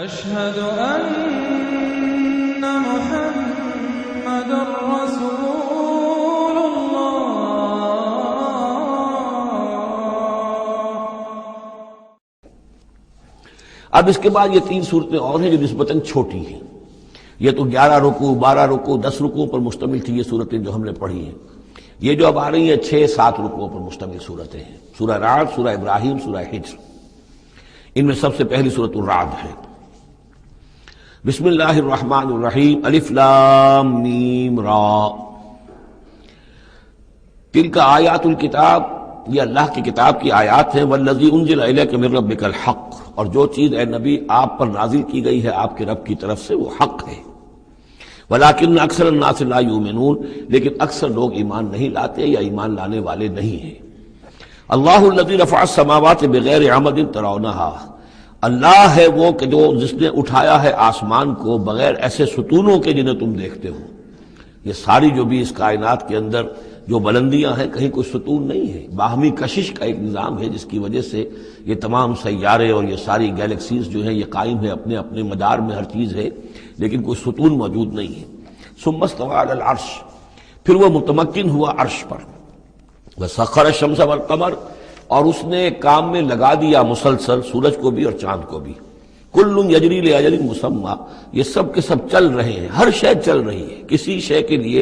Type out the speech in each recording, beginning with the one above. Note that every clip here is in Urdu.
أشهد أن محمد رسول الله۔ اب اس کے بعد یہ 3 صورتیں اور ہیں جو نسبتاً چھوٹی ہیں۔ یہ تو 11 رکوع 12 رکوع 10 رکوع پر مشتمل تھی یہ صورتیں جو ہم نے پڑھی ہیں۔ یہ جو اب آ رہی ہیں 6-7 رکوعوں پر مشتمل صورتیں ہیں۔ سورہ رعد، سورہ ابراہیم، سورہ حجر۔ ان میں سب سے پہلی سورۃ الرعد ہے۔ بسم اللہ الرحمن الرحیم، الف لام میم را۔ تلک آیات الکتاب، یہ اللہ کی کتاب کی آیات ہیں۔ والذی انزل الیک من ربک الحق، اور جو چیز اے نبی آپ پر نازل کی گئی ہے آپ کے رب کی طرف سے وہ حق ہے۔ ولیکن اکثر الناس لا یؤمنون، لیکن اکثر لوگ ایمان نہیں لاتے یا ایمان لانے والے نہیں ہیں۔ اللہ الذی رفع السماوات بغیر عمد ترونہا، اللہ ہے وہ کہ جو جس نے اٹھایا ہے آسمان کو بغیر ایسے ستونوں کے جنہیں تم دیکھتے ہو۔ یہ ساری جو بھی اس کائنات کے اندر جو بلندیاں ہیں کہیں کوئی ستون نہیں ہے، باہمی کشش کا ایک نظام ہے جس کی وجہ سے یہ تمام سیارے اور یہ ساری گیلیکسیز جو ہیں یہ قائم ہے، اپنے اپنے مدار میں ہر چیز ہے، لیکن کوئی ستون موجود نہیں ہے۔ ثم استوى على العرش، پھر وہ متمکن ہوا عرش پر۔ وسخر الشمس والقمر، اور اس نے کام میں لگا دیا مسلسل سورج کو بھی اور چاند کو بھی۔ کل یجری لاجل مسمى، یہ سب کے سب چل رہے ہیں، ہر شے چل رہی ہے، کسی شے کے لیے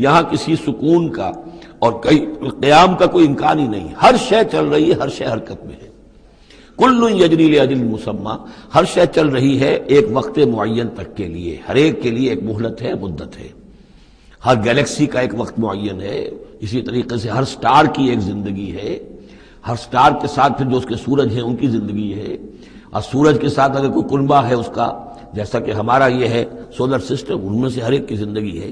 یہاں کسی سکون کا اور قیام کا کوئی امکان ہی نہیں، ہر شے چل رہی ہے، ہر شے حرکت میں ہے۔ کل یجری لاجل مسمى، ہر شے چل رہی ہے ایک وقت معین تک کے لیے، ہر ایک کے لیے ایک مہلت ہے، مدت ہے۔ ہر گیلیکسی کا ایک وقت معین ہے، اسی طریقے سے ہر سٹار کی ایک زندگی ہے، ہر سٹار کے ساتھ پھر جو اس کے سورج ہیں ان کی زندگی ہے، اور سورج کے ساتھ اگر کوئی کنبہ ہے اس کا، جیسا کہ ہمارا یہ ہے سولر سسٹم، ان میں سے ہر ایک کی زندگی ہے۔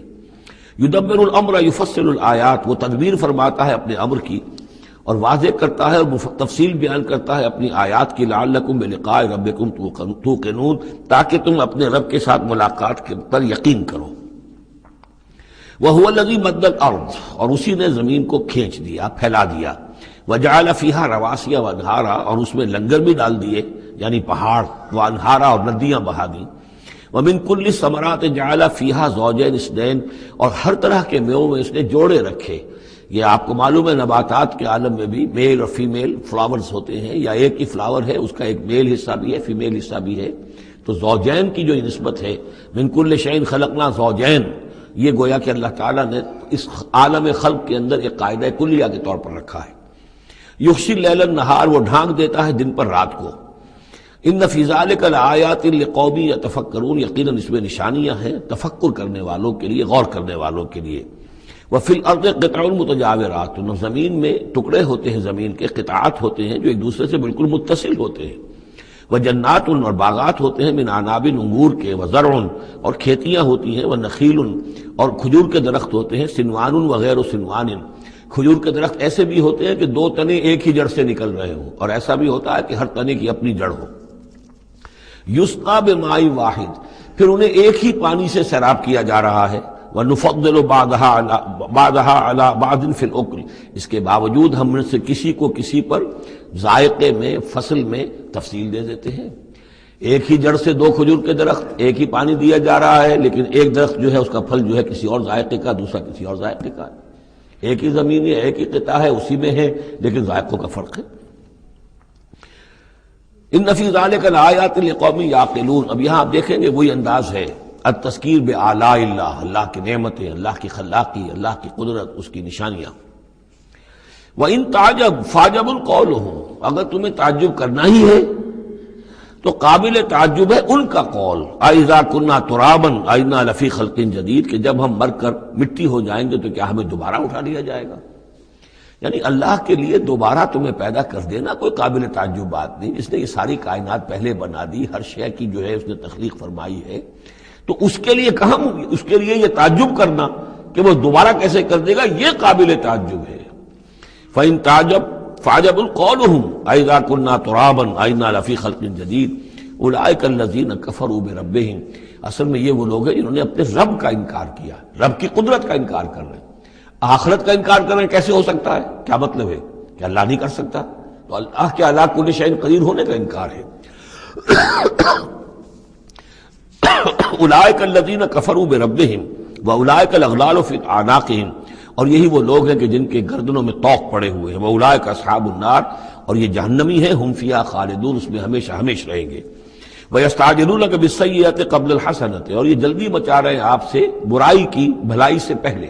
یدبر الامر یفصل الآیات، وہ تدبیر فرماتا ہے اپنے امر کی اور واضح کرتا ہے اور تفصیل بیان کرتا ہے اپنی آیات کی، لعلکم بلقاء ربکم توقنون، تاکہ تم اپنے رب کے ساتھ ملاقات پر یقین کرو۔ وَهُوَ الَّذِي مَدَّ الْأَرْضَ، اور اسی نے زمین کو کھینچ دیا، پھیلا دیا۔ وَجَعَلَ فِيهَا رَوَاسِيَ وَأَنْهَارًا، اور اس میں لنگر بھی ڈال دیے یعنی پہاڑ، وَأَنْهَارًا، اور ندیاں بہا دیں۔ وَمِن كُلِّ الثَّمَرَاتِ جَعَلَ فِيهَا زَوْجَيْنِ اثْنَيْنِ، اور ہر طرح کے میووں میں اس نے جوڑے رکھے۔ یہ آپ کو معلوم ہے نباتات کے عالم میں بھی میل اور فیمیل فلاورز ہوتے ہیں، یا ایک ہی فلاور ہے اس کا ایک میل حصہ بھی ہے فیمیل حصہ بھی ہے، تو زوجین کی جو نسبت ہے، مِن كُلِّ شَيْءٍ خَلَقْنَا زَوْجَيْنِ، یہ گویا کہ اللہ تعالیٰ نے اس عالم خلق کے اندر ایک قاعدہ کلیہ کے طور پر رکھا ہے۔ یغشی اللیل النہار، وہ ڈھانک دیتا ہے دن پر رات کو۔ ان فی ذلک لآیات لقوم یتفکرون، یقیناً اس میں نشانیاں ہیں تفکر کرنے والوں کے لیے، غور کرنے والوں کے لیے۔ وفی الارض قطع متجاورات، زمین میں ٹکڑے ہوتے ہیں، زمین کے قطعات ہوتے ہیں جو ایک دوسرے سے بالکل متصل ہوتے ہیں۔ وجنات، اور باغات ہوتے ہیں، من عناب، انگور کے، وزرع، اور کھیتیاں ہوتی ہیں، ونخیل، اور کھجور کے درخت ہوتے ہیں، سنوان وغیر سنوان، کھجور کے درخت ایسے بھی ہوتے ہیں کہ 2 تنے ایک ہی جڑ سے نکل رہے ہوں، اور ایسا بھی ہوتا ہے کہ ہر تنے کی اپنی جڑ ہو۔ یسقا بماء واحد، پھر انہیں ایک ہی پانی سے سیراب کیا جا رہا ہے۔ وَنُفَضِّلُ بَعْضَهَا عَلَى بَعْضٍ فِي الْأُكْلِ، اس کے باوجود ہم میں سے کسی کو کسی پر ذائقے میں، فصل میں تفصیل دے دیتے ہیں۔ ایک ہی جڑ سے 2 کھجور کے درخت، ایک ہی پانی دیا جا رہا ہے، لیکن ایک درخت جو ہے اس کا پھل جو ہے کسی اور ذائقے کا، دوسرا کسی اور ذائقے کا ہے۔ ایک ہی زمین ہے، ایک ہی قطعہ ہے، اسی میں ہے، لیکن ذائقوں کا فرق ہے۔ ان فی ذلک لآیات لقوم یعقلون، اب یہاں آپ دیکھیں گے وہی انداز ہے، التذکیر بآلاء اللہ، اللہ کی نعمتیں، اللہ کی خلاقی، اللہ کی قدرت، اس کی نشانیاں۔ وَإِن تَعْجَبْ فَعْجَبٌ قَوْلُهُمْ، اگر تمہیں تعجب کرنا ہی ہے تو قابل تعجب ہے ان کا قول، اَإِذَا كُنَّا تُرَابًا أَإِنَّا لَفِي خَلْقٍ جَدِيدٍ، کہ جب ہم مر کر مٹی ہو جائیں گے تو کیا ہمیں دوبارہ اٹھا لیا جائے گا؟ یعنی اللہ کے لیے دوبارہ تمہیں پیدا کر دینا کوئی قابل تعجب بات نہیں، جس نے یہ ساری کائنات پہلے بنا دی، ہر شے کی جو ہے اس نے تخلیق فرمائی ہے، تو اس کے لیے کہاں، اس کے لیے یہ تعجب کرنا کہ وہ دوبارہ کیسے کر دے گا، یہ قابل تعجب ہے۔ فَإِن تَعْجَبْ فَعْجَبٌ قَوْلُهُمْ أَإِذَا كُنَّا تُرَابًا أَإِنَّا لَفِي خَلْقٍ جَدِيدٍ أُولَٰئِكَ الَّذِينَ كَفَرُوا بِرَبِّهِمْ، اصل میں یہ وہ لوگ ہیں جنہوں نے اپنے رب کا انکار کیا، رب کی قدرت کا انکار کر رہے ہیں۔ آخرت کا انکار کرنا کیسے ہو سکتا ہے؟ کیا مطلب ہے کہ اللہ نہیں کر سکتا؟ تو اللہ کے علی کل شیء قدیر ہونے کا انکار ہے۔ اولئک الذین کفروا بربہم واولئک الاغلال فی اعناقہم، اور یہی وہ لوگ ہیں کہ جن کے گردنوں میں طوق پڑے ہوئے ہیں، واولئک اصحاب النار، اور یہ جہنمی ہیں، ہم فیہا خالدون، اس میں ہمیشہ ہمیشہ رہیں گے۔ وَيَسْتَعْجِلُونَكَ بِالسَّيِّئَةِ قَبْلَ الْحَسَنَةِ، اور یہ جلدی مچا رہے ہیں آپ سے برائی کی بھلائی سے پہلے۔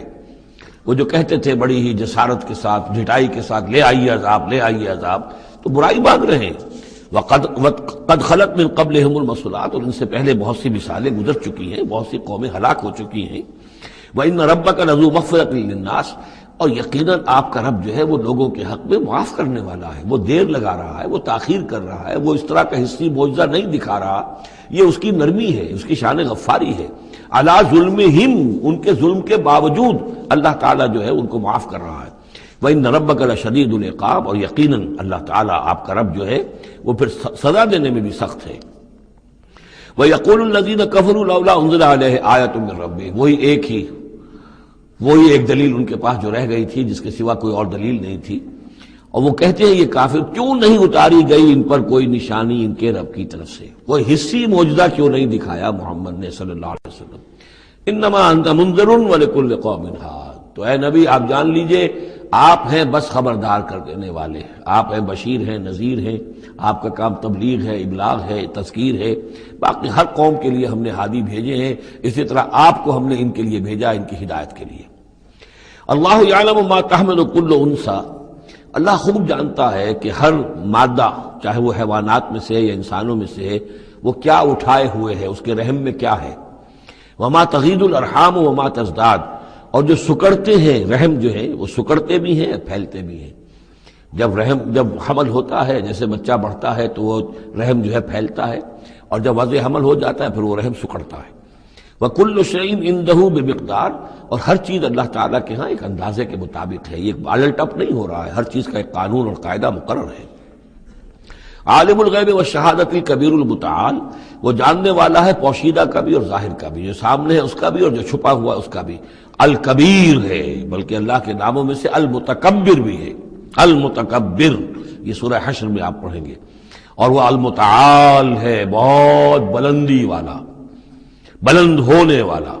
وہ جو کہتے تھے بڑی ہی جسارت کے ساتھ، ڈھٹائی کے ساتھ، لے آئیے عذاب، لے آئیے عذاب، تو برائی مانگ رہے ہیں۔ قد خلت من قبلہم المثلات، اور ان سے پہلے بہت سی مثالیں گزر چکی ہیں، بہت سی قومیں ہلاک ہو چکی ہیں۔ وَإِنَّ رَبَّكَ لَذُو مَغْفِرَةٍ لِلنَّاسِ، اور یقیناً آپ کا رب جو ہے وہ لوگوں کے حق میں معاف کرنے والا ہے، وہ دیر لگا رہا ہے، وہ تاخیر کر رہا ہے، وہ اس طرح کا حصی معجزہ نہیں دکھا رہا، یہ اس کی نرمی ہے، اس کی شان غفاری ہے۔ علی ظلمہم، ان کے ظلم کے باوجود اللہ تعالیٰ جو ہے ان کو معاف کر رہا ہے۔ وَإِنَّ رَبَّكَ لَشَدِيدُ الْعِقَابِ، اور یقیناً اللہ تعالیٰ آپ کا رب جو ہے وہ پھر سزا دینے میں بھی سخت ہے۔ وَيَقُولُ الَّذِينَ كَفَرُوا لَوْلَا أُنزِلَ عَلَيْهِ آيَةٌ مِّن رَّبِّهِ، وہی ایک دلیل ان کے پاس جو رہ گئی تھی، جس کے سوا کوئی اور دلیل نہیں تھی، اور وہ کہتے ہیں یہ کافر، کیوں نہیں اتاری گئی ان پر کوئی نشانی ان کے رب کی طرف سے، کوئی حصی معجزہ کیوں نہیں دکھایا محمد نے صلی اللہ علیہ وسلم۔ انما انت منذر ولکل قوم ہاد، تو اے نبی آپ جان لیجئے آپ ہیں بس خبردار کر دینے والے، آپ ہیں بشیر ہیں، نذیر ہیں، آپ کا کام تبلیغ ہے، ابلاغ ہے، تذکیر ہے، باقی ہر قوم کے لیے ہم نے ہادی بھیجے ہیں، اسی طرح آپ کو ہم نے ان کے لیے بھیجا، ان کی ہدایت کے لیے۔ اللہ یعلم ما تحمل کل انثی، اللہ خوب جانتا ہے کہ ہر مادہ، چاہے وہ حیوانات میں سے ہے یا انسانوں میں سے ہے، وہ کیا اٹھائے ہوئے ہے، اس کے رحم میں کیا ہے۔ وما تغید الارحام وما تزداد، اور جو سکڑتے ہیں رحم جو ہے وہ سکڑتے بھی ہیں پھیلتے بھی ہیں۔ جب حمل ہوتا ہے، جیسے بچہ بڑھتا ہے تو وہ رحم جو ہے پھیلتا ہے، اور جب وضع حمل ہو جاتا ہے پھر وہ رحم سکڑتا ہے۔ وَكُلُّ شَيْءٍ عِندَهُ بِمِقْدَارٍ، اور ہر چیز اللہ تعالیٰ کے ہاں ایک اندازے کے مطابق ہے، یہ الٹ اپ نہیں ہو رہا ہے، ہر چیز کا ایک قانون اور قاعدہ مقرر ہے۔ عالم الغیب والشہادۃ الکبیر المتعال، وہ جاننے والا ہے پوشیدہ کا بھی اور ظاہر کا بھی، جو سامنے ہے اس کا بھی اور جو چھپا ہوا ہے اس کا بھی۔ الکبیر ہے، بلکہ اللہ کے ناموں میں سے المتکبر بھی ہے، المتکبر، یہ سورہ حشر میں آپ پڑھیں گے۔ اور وہ المتعال ہے، بہت بلندی والا، بلند ہونے والا۔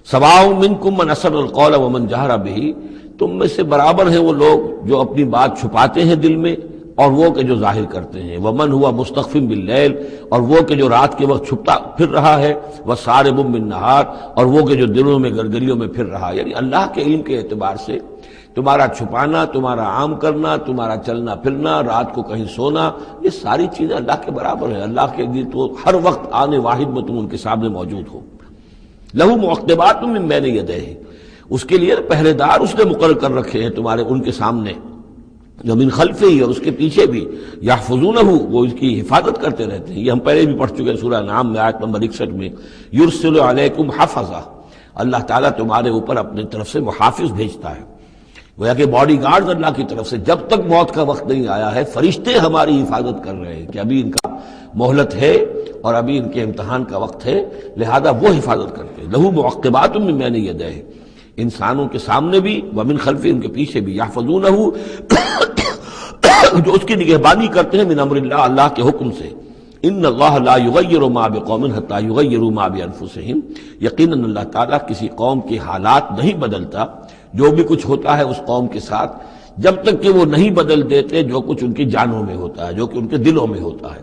سواء منکم من اسر القول ومن جہر بہ، تم میں سے برابر ہیں وہ لوگ جو اپنی بات چھپاتے ہیں دل میں اور وہ کہ جو ظاہر کرتے ہیں۔ ومن ہوا مستخف باللیل، اور وہ کہ جو رات کے وقت چھپتا پھر رہا ہے، وسارب بالنہار، اور وہ کہ جو دنوں میں گرگریوں میں پھر رہا ہے۔ یعنی اللہ کے علم کے اعتبار سے تمہارا چھپانا، تمہارا عام کرنا، تمہارا چلنا پھرنا، رات کو کہیں سونا، یہ ساری چیزیں اللہ کے برابر ہیں۔ اللہ کے لیے تو ہر وقت آنے واحد میں تم ان کے سامنے موجود ہو۔ لہو معقبات من بین یدیہ، اس کے لیے پہرے دار اس نے مقرر کر رکھے ہیں تمہارے ان کے سامنے، جو من خلفہ ہی، اور اس کے پیچھے بھی، یحفظونہ، وہ اس کی حفاظت کرتے رہتے ہیں۔ یہ ہم پہلے بھی پڑھ چکے ہیں سورہ انعام میں آیت نمبر 61 میں، یرسل علیکم حفظہ، اللہ تعالیٰ تمہارے اوپر اپنی طرف سے محافظ بھیجتا ہے۔ گویا کہ باڈی گارڈز اللہ کی طرف سے، جب تک موت کا وقت نہیں آیا ہے فرشتے ہماری حفاظت کر رہے ہیں کہ ابھی ان کا مہلت ہے اور ابھی ان کے امتحان کا وقت ہے، لہذا وہ حفاظت کرتے ہیں۔ لہو معقبات من بین یدیہ، انسانوں کے سامنے بھی، ومن خلفہ، ان کے پیچھے بھی، یحفظونہ، جو اس کی نگہبانی کرتے ہیں، من امر اللہ، اللہ کے حکم سے۔ ان اللہ لا یغیر ما بقوم حتی یغیروا ما بانفسہم، یقیناً اللہ تعالیٰ کسی قوم کے حالات نہیں بدلتا، جو بھی کچھ ہوتا ہے اس قوم کے ساتھ، جب تک کہ وہ نہیں بدل دیتے جو کچھ ان کی جانوں میں ہوتا ہے، جو کہ ان کے دلوں میں ہوتا ہے۔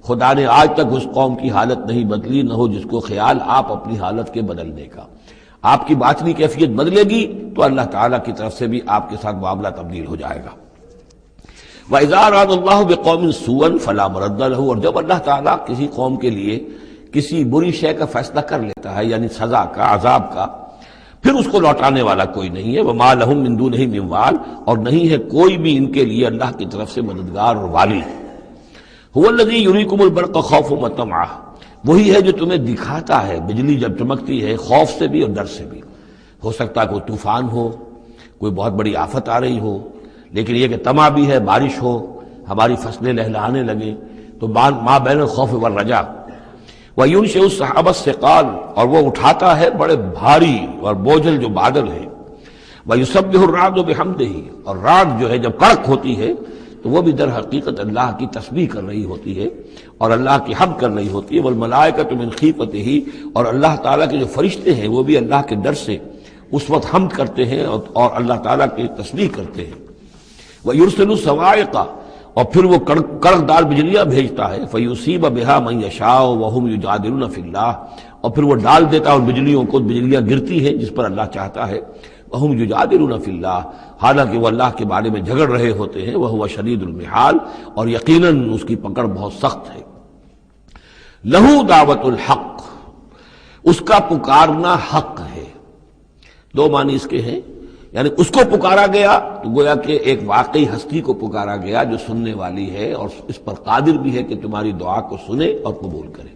خدا نے آج تک اس قوم کی حالت نہیں بدلی، نہ ہو جس کو خیال آپ اپنی حالت کے بدلنے کا۔ آپ کی باطنی کیفیت بدلے گی تو اللہ تعالیٰ کی طرف سے بھی آپ کے ساتھ معاملہ تبدیل ہو جائے گا۔ وَإِذَا أَرَادَ اللَّهُ بِقَوْمٍ سُوءًا فَلَا مَرَدَّ لَهُ، اور جب اللہ تعالیٰ کسی قوم کے لیے کسی بری شے کا فیصلہ کر لیتا ہے، یعنی سزا کا، عذاب کا، پھر اس کو لوٹانے والا کوئی نہیں ہے۔ وَمَا لَهُم مِّن دُونِهِ مِّن وَالٍ، اور نہیں ہے کوئی بھی ان کے لیے اللہ کی طرف سے مددگار اور والی۔ هُوَ الَّذِي يُرِيكُمُ الْبَرْقَ خَوْفًا وَطَمَعًا، وہی ہے جو تمہیں دکھاتا ہے بجلی جب چمکتی ہے، خوف سے بھی اور ڈر سے بھی۔ ہو سکتا ہے کوئی طوفان ہو، کوئی بہت بڑی آفت آ رہی ہو، لیکن یہ کہ طمع بھی ہے، بارش ہو، ہماری فصلیں لہلہانے لگیں، تو ما بین الخوف والرجا۔ وَيُنشِئُ السَّحَابَ الثِّقَالَ، اور وہ اٹھاتا ہے بڑے بھاری اور بوجھل جو بادل ہیں۔ وَيُسَبِّحُ الرَّعْدُ بِحَمْدِهِ، اور راگ جو ہے جب کڑک ہوتی ہے تو تو وہ بھی در حقیقت اللہ کی تسبیح کر رہی ہوتی ہے اور اللہ کی حمد کر رہی ہوتی ہے. والملائکۃ من خیفتہ، اور اللہ تعالیٰ کے جو فرشتے ہیں وہ بھی اللہ کے ڈر سے اس وقت حمد کرتے ہیں اور اللہ تعالیٰ کی تسبیح کرتے ہیں. وَيُرْسِلُ الصَّوَاعِقَ، اور پھر وہ کڑکدار بجلیاں بھیجتا ہے. فَيُصِيبَ بِهَا مَن يَشَاءُ وَهُمْ يُجَادِلُونَ فِي اللَّهِ، اور پھر وہ ڈال دیتا ہے ان بجلیوں کو، بجلیاں گرتی ہیں جس پر اللہ چاہتا ہے. وَهُمْ يُجَادِلُونَ فِي اللَّهِ، حالانکہ وہ اللہ کے بارے میں جھگڑ رہے ہوتے ہیں. وَهُوَ شَدِيدُ الْمِحَالِ، اور یقیناً اس کی پکڑ بہت سخت ہے. لَهُ دعوت الحق، اس کا پکارنا حق ہے. دو معنی اس کے ہیں، یعنی اس کو پکارا گیا تو گویا کہ ایک واقعی ہستی کو پکارا گیا جو سننے والی ہے اور اس پر قادر بھی ہے کہ تمہاری دعا کو سنے اور قبول کرے.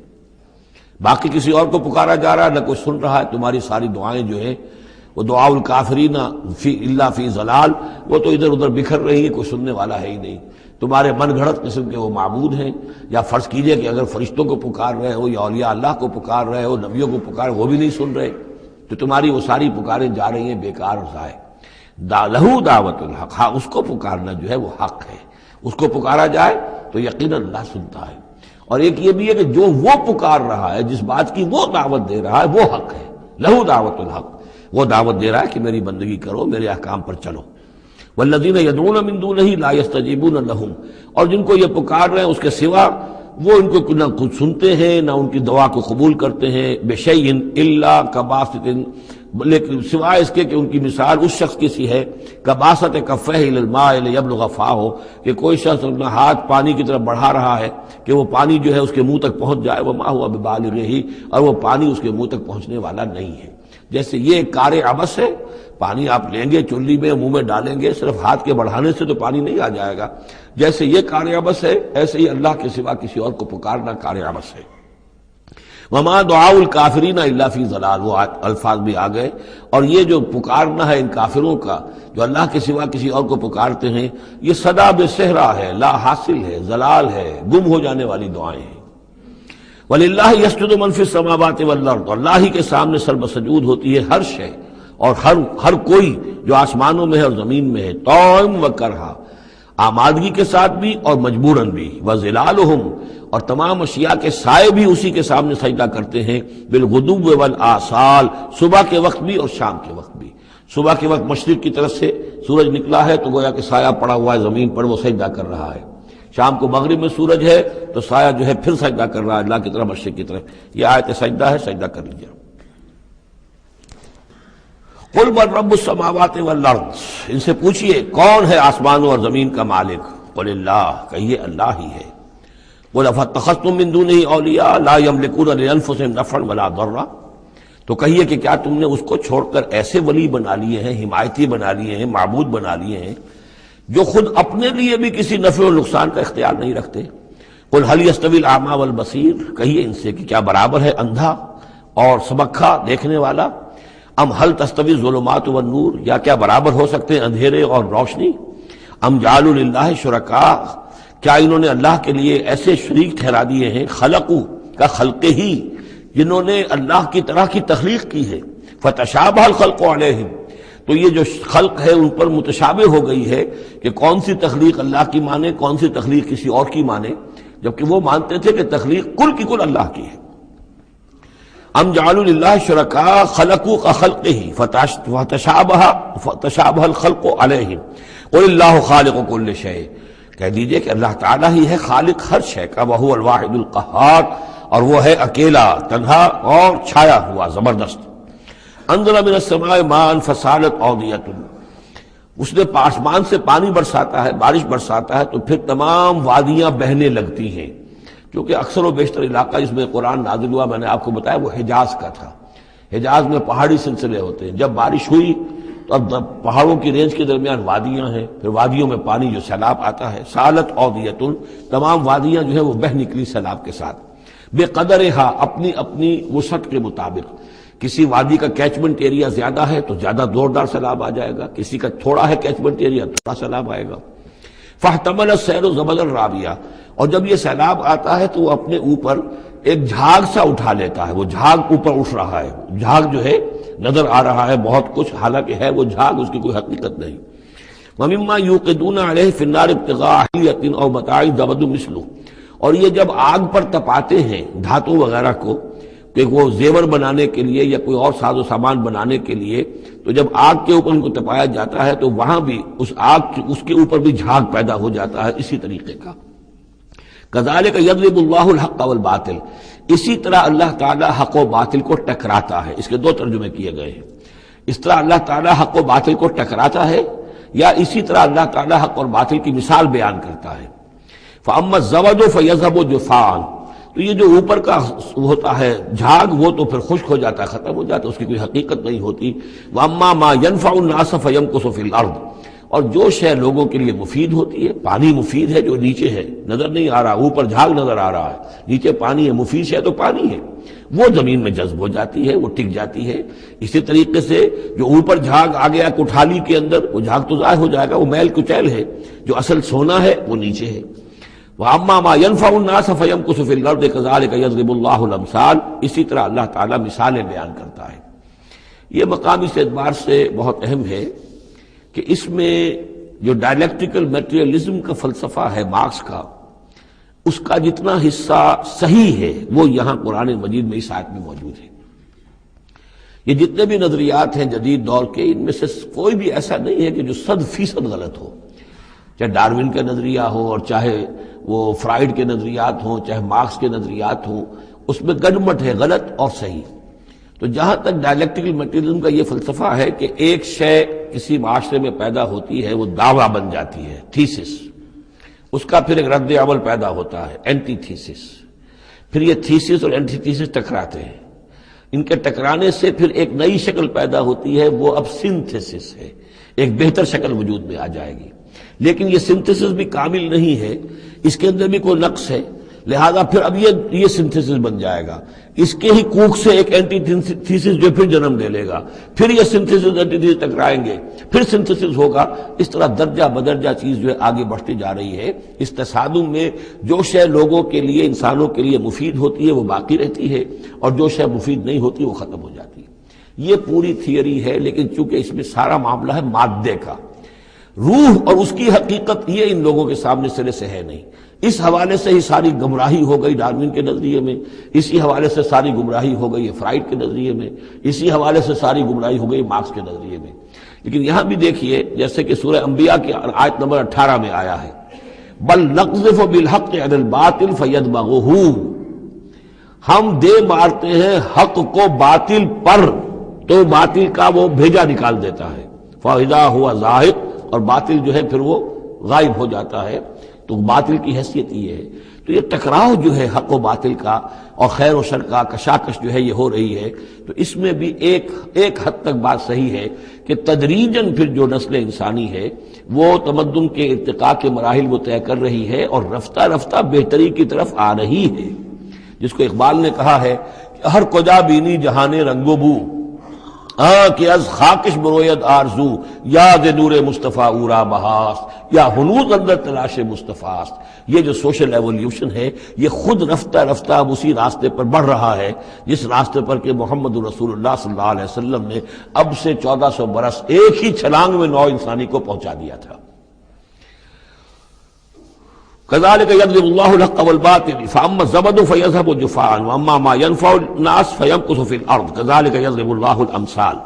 باقی کسی اور کو پکارا جا رہا ہے، نہ کوئی سن رہا ہے. تمہاری ساری دعائیں جو ہیں وہ دعاء الکافرین الا فی ضلال، وہ تو ادھر ادھر بکھر رہی ہیں، کوئی سننے والا ہے ہی نہیں. تمہارے من گھڑت قسم کے وہ معبود ہیں. یا فرض کیجئے کہ اگر فرشتوں کو پکار رہے ہو یا اولیاء اللہ کو پکار رہے ہو، نبیوں کو پکار، وہ بھی نہیں سن رہے، تو تمہاری وہ ساری پکاریں جا رہی ہیں بیکار اور ضائع. لہو دعوت الحق، ہاں اس کو پکارنا جو ہے وہ حق ہے. اس کو پکارا جائے تو یقیناً اللہ سنتا ہے. اور ایک یہ بھی ہے کہ جو وہ پکار رہا ہے، جس بات کی وہ دعوت دے رہا ہے، وہ حق ہے. لہو دعوت الحق، وہ دعوت دے رہا ہے کہ میری بندگی کرو، میرے احکام پر چلو. والذین یدعون من دونہ لا یستجیبون لہم، اور جن کو یہ پکار رہے ہیں اس کے سوا وہ ان کو نہ کچھ سنتے ہیں نہ ان کی دعا کو قبول کرتے ہیں. بشیء الا کباسط، لیکن سوائے اس کے کہ ان کی مثال اس شخص کی سی ہے کباسط کفہ الی الماء لیبلغ فاہ، کہ کوئی شخص اپنا ہاتھ پانی کی طرف بڑھا رہا ہے کہ وہ پانی جو ہے اس کے منہ تک پہنچ جائے. وما هو ببالغہ، اور وہ پانی اس کے منہ تک پہنچنے والا نہیں ہے. جیسے یہ ایک کار عبث ہے، پانی آپ لیں گے چلی میں منہ میں ڈالیں گے، صرف ہاتھ کے بڑھانے سے تو پانی نہیں آ جائے گا. جیسے یہ کار عبث ہے، ایسے ہی اللہ کے سوا کسی اور کو پکارنا کار عبث ہے. وما دعاء الکافرین الا فی ضلال، وہ الفاظ بھی آ گئے. اور یہ جو پکارنا ہے ان کافروں کا جو اللہ کے سوا کسی اور کو پکارتے ہیں، یہ صدا بے صحرا ہے، لا حاصل ہے، ضلال ہے، گم ہو جانے والی دعائیں ہیں. وَلِلَّهِ يَسْجُدُ مَن فِي السَّمَاوَاتِ وَالْأَرْضِ، اللہ ہی کے سامنے سربسجود ہوتی ہے ہر شے اور ہر کوئی جو آسمانوں میں ہے اور زمین میں ہے. طوعاً وکرہا، آمادگی کے ساتھ بھی اور مجبوراً بھی. وَظِلَالُهُمْ، اور تمام اشیاء کے سائے بھی اسی کے سامنے سجدہ کرتے ہیں. بالغدو والآصال، صبح کے وقت بھی اور شام کے وقت بھی. صبح کے وقت مشرق کی طرف سے سورج نکلا ہے تو گویا کہ سایہ پڑا ہوا ہے زمین پر، وہ سجدہ کر رہا ہے. شام کو مغرب میں سورج ہے تو سایہ جو ہے پھر سجدہ کر رہا ہے اللہ کی طرف، مشرق کی طرف. یہ آیت سجدہ ہے، سجدہ کر لیجیے. قل من رب السماوات والارض، ان سے پوچھئے کون ہے آسمانوں اور زمین کا مالک. قل اللہ، کہیے اللہ ہی ہے. قل افاتخذتم من دونہ اولیاء لا یملکون لانفسہم نفعا ولا ضرا، تو کہیے کہ کیا تم نے اس کو چھوڑ کر ایسے ولی بنا لیے ہیں، حمایتی بنا لیے ہیں، معبود بنا لیے ہیں جو خود اپنے لیے بھی کسی نفع و نقصان کا اختیار نہیں رکھتے. قل هل يستوي الاعمى والبصير، کہیے ان سے کہ کیا برابر ہے اندھا اور سبکھا دیکھنے والا. ام هل تستوي الظلمات والنور، یا کیا برابر ہو سکتے ہیں اندھیرے اور روشنی. ام جعلوا للہ شرکاء، کیا انہوں نے اللہ کے لیے ایسے شریک ٹھہرا دیے ہیں. خلقوا کا خلق ہی، جنہوں نے اللہ کی طرح کی تخلیق کی ہے. فتشابہ الخلق علیہم، تو یہ جو خلق ہے ان پر متشابہ ہو گئی ہے کہ کون سی تخلیق اللہ کی مانے، کون سی تخلیق کسی اور کی مانے، جبکہ وہ مانتے تھے کہ تخلیق کل کی کل اللہ کی ہے. ام جعلوا للہ شرکاء خلقوا كخلقہ فتشابہ الخلق علیہم. قل اللہ خالق کل شیء، کہہ دیجئے کہ اللہ تعالیٰ ہی ہے خالق ہر شے کا. وہو الواحد القہار، اور وہ ہے اکیلا، تنہا اور چھایا ہوا، زبردست. انزل من السماء ماء فسالت اودیۃ، اس نے آسمان سے پانی برساتا ہے، بارش برساتا ہے تو پھر تمام وادیاں بہنے لگتی ہیں. کیونکہ اکثر و بیشتر علاقہ جس میں قرآن نازل ہوا میں نے آپ کو بتایا وہ حجاز کا تھا. حجاز میں پہاڑی سلسلے ہوتے ہیں. جب بارش ہوئی تو اب پہاڑوں کی رینج کے درمیان وادیاں ہیں، پھر وادیوں میں پانی جو سیلاب آتا ہے. سالت اودیۃ، تمام وادیاں جو ہیں وہ بہہ نکلی سیلاب کے ساتھ. بے قدرہا، اپنی اپنی وسعت کے مطابق. کسی وادی کا کیچمنٹ ایریا زیادہ ہے تو زیادہ زوردار سیلاب آ جائے گا، کسی کا تھوڑا ہے کیچمنٹ ایریا تھوڑا سیلاب آئے گا. فاحتمل السیل زبدا رابیہ، اور جب یہ سیلاب آتا ہے تو وہ اپنے اوپر ایک جھاگ سا اٹھا لیتا ہے. وہ جھاگ اوپر اٹھ رہا ہے، جھاگ جو ہے نظر آ رہا ہے بہت کچھ، حالانکہ ہے وہ جھاگ، اس کی کوئی حقیقت نہیں. وَمِمَّا يُوقِدُونَ عَلَيْهِ فِي النَّارِ ابْتِغَاءَ حِلْيَةٍ أَوْ مَتَاعٍ زَبَدٌ مِثْلُهُ، اور یہ جب آگ پر تپاتے ہیں دھاتوں وغیرہ کو کہ وہ زیور بنانے کے لیے یا کوئی اور ساز و سامان بنانے کے لیے، تو جب آگ کے اوپر ان کو تپایا جاتا ہے تو وہاں بھی اس کے اوپر بھی جھاگ پیدا ہو جاتا ہے اسی طریقے کا۔ کذالک یضرب اللہ الحق والباطل، اسی طرح اللہ تعالیٰ حق و باطل کو ٹکراتا ہے۔ اس کے دو ترجمے کیے گئے ہیں، اس طرح اللہ تعالیٰ حق و باطل کو ٹکراتا ہے، یا اسی طرح اللہ تعالیٰ حق اور باطل کی مثال بیان کرتا ہے۔ فَأَمَّا الزَّبَدُ فَيَذْهَبُ جُفَاءً، تو یہ جو اوپر کا ہوتا ہے جھاگ وہ تو پھر خشک ہو جاتا ہے، ختم ہو جاتا ہے، اس کی کوئی حقیقت نہیں ہوتی۔ وَأَمَّا مَا يَنْفَعُ النَّاسَ فَيَمْكُثُ فِي الْأَرْضِ، اور جو شے لوگوں کے لیے مفید ہوتی ہے، پانی مفید ہے جو نیچے ہے نظر نہیں آ رہا، اوپر جھاگ نظر آ رہا ہے، نیچے پانی ہے، مفید شے تو پانی ہے، وہ زمین میں جذب ہو جاتی ہے، وہ ٹک جاتی ہے۔ اسی طریقے سے جو اوپر جھاگ آ گیا کٹھالی کے اندر، وہ جھاگ تو ضائع ہو جائے گا، وہ میل کچیل ہے، جو اصل سونا ہے وہ نیچے ہے۔ وَأَمَّا مَا يَنْفَعُ النَّاسَ فَيَمْكُثُ فِي الْأَرْضِ كَذَلِكَ يَضْرِبُ اللَّهُ الْأَمْثَالَ، اسی طرح اللہ تعالیٰ مثالیں بیان کرتا ہے۔ یہ مقام اس اعتبار سے بہت اہم ہے کہ اس میں جو ڈائلیکٹیکل میٹریلزم کا فلسفہ ہے مارکس کا، اس کا جتنا حصہ صحیح ہے وہ یہاں قرآن مجید میں اس آیت میں موجود ہے۔ یہ جتنے بھی نظریات ہیں جدید دور کے، ان میں سے کوئی بھی ایسا نہیں ہے کہ جو 100% غلط ہو، چاہے ڈارون کا نظریہ ہو اور چاہے وہ فرائیڈ کے نظریات ہوں، چاہے مارکس کے نظریات ہوں، اس میں گڈمٹ ہے غلط اور صحیح۔ تو جہاں تک ڈائلیکٹیکل میٹریلزم کا یہ فلسفہ ہے کہ ایک شے کسی معاشرے میں پیدا ہوتی ہے، وہ دعویٰ بن جاتی ہے، تھیسس، اس کا پھر ایک رد عمل پیدا ہوتا ہے، اینٹی تھیسس، پھر یہ تھیسس اور اینٹی تھیسس ٹکراتے ہیں، ان کے ٹکرانے سے پھر ایک نئی شکل پیدا ہوتی ہے، وہ اب سنتھسس ہے، ایک بہتر شکل وجود میں آ جائے گی۔ لیکن یہ سنتھسس بھی کامل نہیں ہے، اس کے اندر بھی کوئی نقص ہے، لہذا پھر اب یہ سنتھسس بن جائے گا، اس کے ہی کوکھ سے ایک اینٹی تھیسس جو پھر جنم لے لے گا، پھر یہ سنتھسس اینٹی تھیسس ٹکرائیں گے، پھر سنتھسس ہوگا، اس طرح درجہ بدرجہ چیز جو ہے آگے بڑھتی جا رہی ہے۔ اس تصادم میں جو شے لوگوں کے لیے، انسانوں کے لیے مفید ہوتی ہے وہ باقی رہتی ہے، اور جو شے مفید نہیں ہوتی وہ ختم ہو جاتی ہے۔ یہ پوری تھیوری ہے، لیکن چونکہ اس میں سارا معاملہ ہے مادے کا، روح اور اس کی حقیقت یہ ان لوگوں کے سامنے سرے سے ہے نہیں۔ اس حوالے سے ہی ساری گمراہی ہو گئی ڈارون کے نظریے میں، اسی حوالے سے ساری گمراہی ہو گئی فرائیڈ کے نظریے میں، اسی حوالے سے ساری گمراہی ہو گئی مارکس کے نظریے میں۔ لیکن یہاں بھی دیکھیے، جیسے کہ سورہ انبیاء کی آیت نمبر 18 میں آیا ہے، بل نقذف بالحق علی الباطل فیدمغہ، ہم دے مارتے ہیں حق کو باطل پر تو باطل کا وہ بھیجا نکال دیتا ہے، فاذا ہوا زاہق، اور باطل جو ہے پھر وہ غائب ہو جاتا ہے۔ تو باطل کی حیثیت یہ ہے۔ تو یہ ٹکراؤ جو ہے حق و باطل کا اور خیر و شر کا کشاکش جو ہے یہ ہو رہی ہے، تو اس میں بھی ایک حد تک بات صحیح ہے کہ تدریجاً پھر جو نسل انسانی ہے وہ تمدن کے ارتقاء کے مراحل وہ طے کر رہی ہے اور رفتہ رفتہ بہتری کی طرف آ رہی ہے، جس کو اقبال نے کہا ہے کہ ہر کجا بینی جہان رنگ و بو، کہ از خاکش بروید آرزو، یاد نور مصطفیٰ اورا بہاست، یا ہنوز اندر تلاش مصطفیٰست۔ یہ جو سوشل ایولیوشن ہے یہ خود رفتہ رفتہ اب اسی راستے پر بڑھ رہا ہے جس راستے پر کہ محمد رسول اللہ صلی اللہ علیہ وسلم نے اب سے 1400 برس ایک ہی چھلانگ میں نوع انسانی کو پہنچا دیا تھا۔ كذلك يضرب الله الحق والباطل فأما الزبد فيذهب جفاء وأما ما ينفع الناس فيمكث في الأرض كذلك يضرب الله الأمثال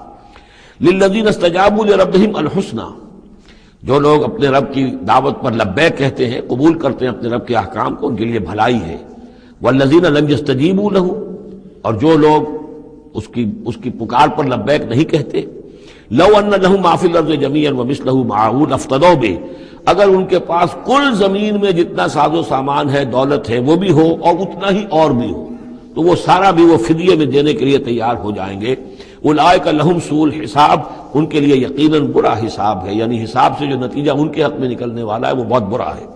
للذين استجابوا لربهم الحسنى، جو لوگ اپنے رب کی دعوت پر لبیک کہتے ہیں، قبول کرتے ہیں اپنے رب کے احکام کو، ان کے لیے بھلائی ہے۔ والذین لم يستجیبوا له، اور جو لوگ اس کی پکار پر لبیک نہیں کہتے، لو ان لهم ما في الارض جميعا ومثله معه لافتدوا به، اگر ان کے پاس کل زمین میں جتنا ساز و سامان ہے، دولت ہے، وہ بھی ہو اور اتنا ہی اور بھی ہو، تو وہ سارا بھی وہ فدیے میں دینے کے لیے تیار ہو جائیں گے۔ اولئک لهم سوء الحساب، ان کے لیے یقیناً برا حساب ہے، یعنی حساب سے جو نتیجہ ان کے حق میں نکلنے والا ہے وہ بہت برا ہے۔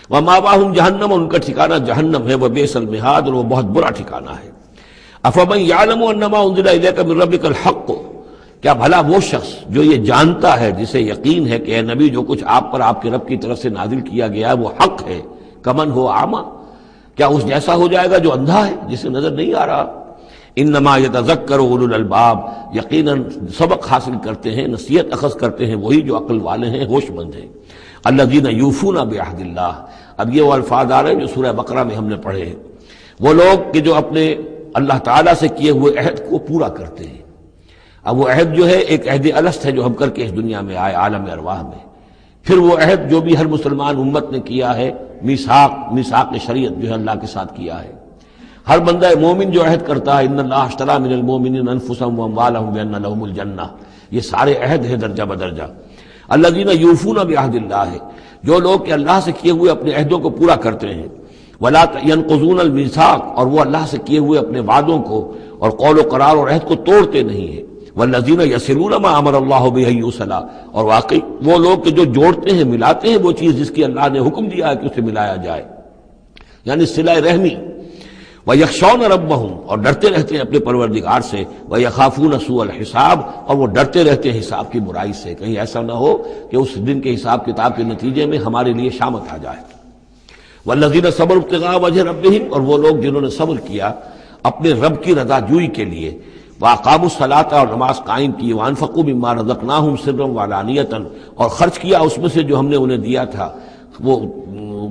ومأواہم جہنم، ان کا ٹھکانہ جہنم ہے، وبئس المہاد، اور وہ بہت برا ٹھکانہ ہے۔ افمن یعلم انما انزل الیک من ربک الحق، کیا بھلا وہ شخص جو یہ جانتا ہے، جسے یقین ہے کہ اے نبی جو کچھ آپ پر آپ کے رب کی طرف سے نازل کیا گیا ہے وہ حق ہے، کمن ہو اعمیٰ، کیا اس جیسا ہو جائے گا جو اندھا ہے، جسے نظر نہیں آ رہا؟ انما یتذکر اولو الالباب، یقیناً سبق حاصل کرتے ہیں، نصیحت اخذ کرتے ہیں وہی جو عقل والے ہیں، ہوش مند ہیں۔ الذین یوفون بعہد اللہ، اب یہ وہ الفاظ آ رہے ہیں جو سورہ بقرہ میں ہم نے پڑھے ہیں، وہ لوگ کہ جو اپنے اللہ تعالیٰ سے کیے ہوئے عہد کو پورا کرتے ہیں۔ اب وہ عہد جو ہے ایک عہد الست ہے جو ہم کر کے اس دنیا میں آئے عالم ارواح میں، پھر وہ عہد جو بھی ہر مسلمان امت نے کیا ہے، میثاق شریعت جو ہے اللہ کے ساتھ کیا ہے۔ ہر بندہ مومن جو عہد کرتا ہے ان اللہ اشتری من المؤمنین انفسهم واموالهم بان لهم الجنہ، یہ سارے عہد ہیں درجہ بدرجہ۔ الذین یوفون بعہد اللہ، جو لوگ کہ اللہ سے کیے ہوئے اپنے عہدوں کو پورا کرتے ہیں، ولا ينقضون الميثاق، اور وہ اللہ سے کیے ہوئے اپنے وعدوں کو اور قول و قرار اور عہد کو توڑتے نہیں ہیں۔ والذین یصلون ما امر اللہ بہ ان یوصل، اور واقعی وہ لوگ کہ جو جوڑتے ہیں، ملاتے ہیں وہ چیز جس کی اللہ نے حکم دیا ہے کہ اسے ملایا جائے، یعنی صلہ رحمی۔ وَيَخْشَوْنَ رَبَّهُمْ، اور ڈرتے رہتے ہیں اپنے پروردگار سے، وَيَخَافُونَ سُوءَ الْحِسَابِ، اور وہ ڈرتے رہتے ہیں حساب کی برائی سے، کہیں ایسا نہ ہو کہ اس دن کے حساب کتاب کے نتیجے میں ہمارے لیے شامت آ جائے۔ وَالَّذِينَ صَبَرُوا ابْتِغَاءَ وَجْهِ رَبِّهِمْ، اور وہ لوگ جنہوں نے صبر کیا اپنے رب کی رضا جوئی کے لیے، وَأَقَامُوا الصَّلَاةَ، اور نماز قائم کی، وَأَنفَقُوا مِمَّا رَزَقْنَاهُمْ سِرًّا وَعَلَانِيَةً، اور خرچ کیا اس میں سے جو ہم نے انہیں دیا تھا، وہ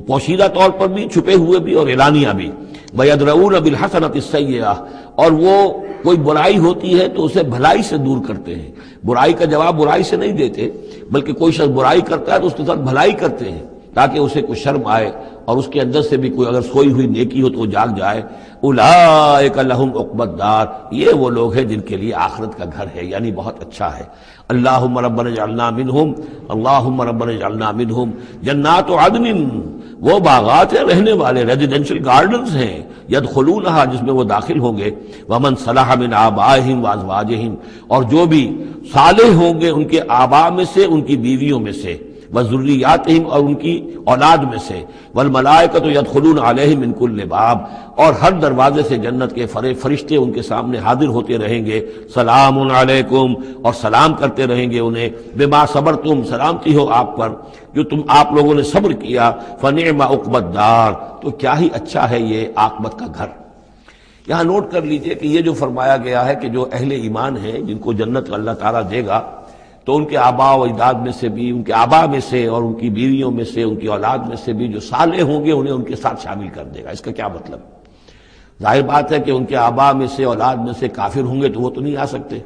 پوشیدہ طور پر بھی، چھپے ہوئے بھی اور اعلانیہ بھی۔ وَيَدْرَؤُونَ بِالْحَسَنَةِ السَّيِّئَةَ، اور وہ کوئی برائی ہوتی ہے تو اسے بھلائی سے دور کرتے ہیں، برائی کا جواب برائی سے نہیں دیتے، بلکہ کوئی شخص برائی کرتا ہے تو اس کے ساتھ بھلائی کرتے ہیں تاکہ اسے کوئی شرم آئے اور اس کے اندر سے بھی کوئی اگر سوئی ہوئی نیکی ہو تو وہ جاگ جائے۔ اولئک لہم عقبی الدار، یہ وہ لوگ ہیں جن کے لیے آخرت کا گھر ہے، یعنی بہت اچھا ہے۔ اللہم ربنا اجعلنا منہم، اللہم ربنا اجعلنا منہم۔ جنات عدن، وہ باغات ہیں رہنے والے، ریزیڈینشل گارڈنز ہیں، یدخلونہا، جس میں وہ داخل ہوں گے، ومن صلح من آبائہم وازواجہم، اور جو بھی صالح ہوں گے ان کے آباء میں سے، ان کی بیویوں میں سے، وذریاتہم، اور ان کی اولاد میں سے، والملائکۃ یدخلون علیہم من کل باب، اور ہر دروازے سے جنت کے فرشتے ان کے سامنے حاضر ہوتے رہیں گے، سلام علیکم، اور سلام کرتے رہیں گے انہیں، بما صبرتم، سلامتی ہو آپ پر جو آپ لوگوں نے صبر کیا، فنعم عقبی الدار، تو کیا ہی اچھا ہے یہ عاقبت کا گھر۔ یہاں نوٹ کر لیجئے کہ یہ جو فرمایا گیا ہے کہ جو اہل ایمان ہیں جن کو جنت اللہ تعالیٰ دے گا، تو ان کے آباء و اجداد میں سے بھی، ان کے آباء میں سے اور ان کی بیویوں میں سے، ان کی اولاد میں سے بھی جو صالح ہوں گے انہیں ان کے ساتھ شامل کر دے گا۔ اس کا کیا مطلب؟ ظاہر بات ہے کہ ان کے آباء میں سے، اولاد میں سے کافر ہوں گے تو وہ تو نہیں آ سکتے،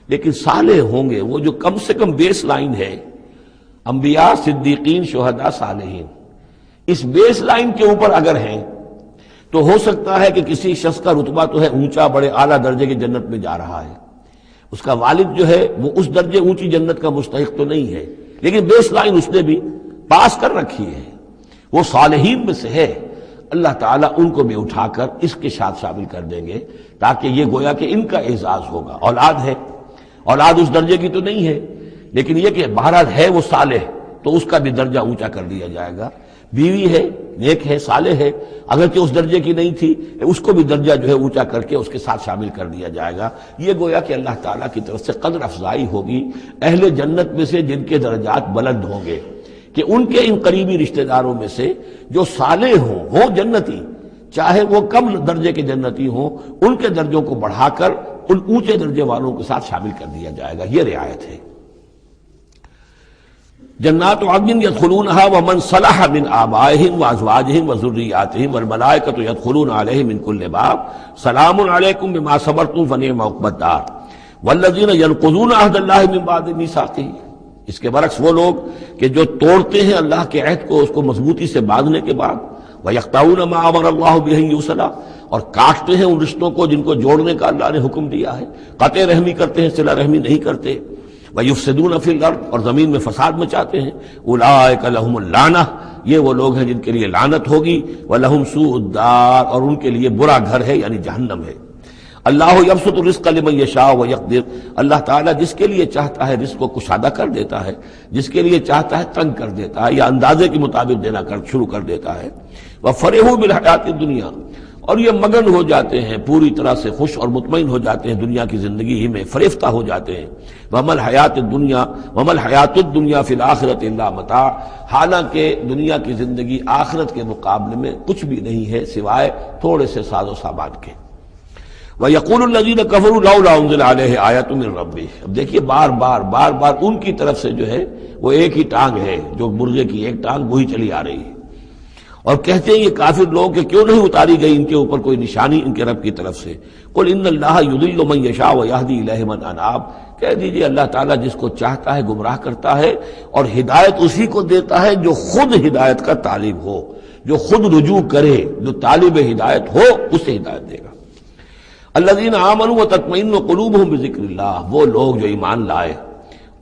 لیکن صالح ہوں گے، وہ جو کم سے کم بیس لائن ہے، انبیاء، صدیقین، شہداء، صالحین، اس بیس لائن کے اوپر اگر ہیں تو ہو سکتا ہے کہ کسی شخص کا رتبہ تو ہے اونچا، بڑے اعلیٰ درجے کی جنت میں جا رہا ہے، اس کا والد جو ہے وہ اس درجے اونچی جنت کا مستحق تو نہیں ہے، لیکن بیس لائن اس نے بھی پاس کر رکھی ہے، وہ صالحین میں سے ہے۔ اللہ تعالیٰ ان کو بھی اٹھا کر اس کے ساتھ شامل کر دیں گے، تاکہ یہ گویا کہ ان کا اعزاز ہوگا۔ اولاد ہے، اولاد اس درجے کی تو نہیں ہے، لیکن یہ کہ بہرحال ہے وہ صالح، تو اس کا بھی درجہ اونچا کر دیا جائے گا۔ بیوی ہے، نیک ہے، صالح ہے، اگرچہ اس درجے کی نہیں تھی، اس کو بھی درجہ جو ہے اونچا کر کے اس کے ساتھ شامل کر دیا جائے گا۔ یہ گویا کہ اللہ تعالیٰ کی طرف سے قدر افزائی ہوگی اہل جنت میں سے جن کے درجات بلند ہوں گے، کہ ان کے ان قریبی رشتہ داروں میں سے جو صالح ہوں جنتی، چاہے وہ کم درجے کے جنتی ہوں، ان کے درجوں کو بڑھا کر ان اونچے درجے والوں کے ساتھ شامل کر دیا جائے گا۔ یہ رعایت ہے۔ جنات عدن یدخلونہا ومن صلح من آبائہم وازواجہم وذریاتہم والملائکۃ یدخلون علیہم من کل باب سلام علیکم بما صبرتم فنعم عقبی الدار والذین ینقضون عہد اللہ من بعد میثاقہ۔ اس کے برعکس وہ لوگ کہ جو توڑتے ہیں اللہ کے عہد کو، اس کو مضبوطی سے باندھنے کے بعد، وَيَقْطَعُونَ مَا أَمَرَ اللَّهُ بِهِ أَن يُوصَلَ، اور کاٹتے ہیں ان رشتوں کو جن کو جوڑنے کا اللہ نے حکم دیا ہے، قطع رحمی کرتے ہیں، صلہ رحمی نہیں کرتے، وَيُفْسِدُونَ فِي الْأَرْضِ، اور زمین میں فساد مچاتے ہیں، أُولَٰئِكَ لَهُمُ اللَّعْنَةُ، یہ وہ لوگ ہیں جن کے لیے لعنت ہوگی، وَلَهُمْ سُوءُ الدَّارِ، اور ان کے لیے برا گھر ہے یعنی جہنم ہے۔ اللہ یبسط الرزق لمن یشاء ویقدر، اللہ تعالیٰ جس کے لیے چاہتا ہے رزق کو کشادہ کر دیتا ہے، جس کے لیے چاہتا ہے تنگ کر دیتا ہے یا اندازے کے مطابق دینا شروع کر دیتا ہے۔ وَفَرِحُوا بِالْحَيَاةِ الدُّنْيَا، اور یہ مگن ہو جاتے ہیں، پوری طرح سے خوش اور مطمئن ہو جاتے ہیں دنیا کی زندگی ہی میں، فریفتہ ہو جاتے ہیں۔ وَمَا الْحَيَاةُ الدُّنْيَا فِي الْآخِرَةِ إِلَّا مَتَاعٌ، حالانکہ دنیا کی زندگی آخرت کے مقابلے میں کچھ بھی نہیں ہے سوائے تھوڑے سے ساز و سامان کے۔ وَيَقُولُ الَّذِينَ كَفَرُوا لَوْلَا أُنزِلَ عَلَيْهِ آیَةٌ مِّن رَّبِّهِ۔ اب دیکھیے بار بار ان کی طرف سے جو ہے وہ ایک ہی ٹانگ ہے، جو مرغے کی ایک ٹانگ وہی چلی آ رہی ہے، اور کہتے ہیں یہ کافر لوگ کہ کیوں نہیں اتاری گئی ان کے اوپر کوئی نشانی ان کے رب کی طرف سے۔ قُلْ إِنَّ اللَّهَ يُضِلُّ مَن يَشَاءُ وَيَهْدِي إِلَيْهِ مَنْ أَنَابَ، کہہ دیجئے اللہ تعالیٰ جس کو چاہتا ہے گمراہ کرتا ہے، اور ہدایت اسی کو دیتا ہے جو خود ہدایت کا طالب ہو، جو خود رجوع کرے، جو طالب ہدایت ہو اسے ہدایت دے گا۔ الذین آمنوا وتطمئن قلوبهم بذکر اللہ، وہ لوگ جو ایمان لائے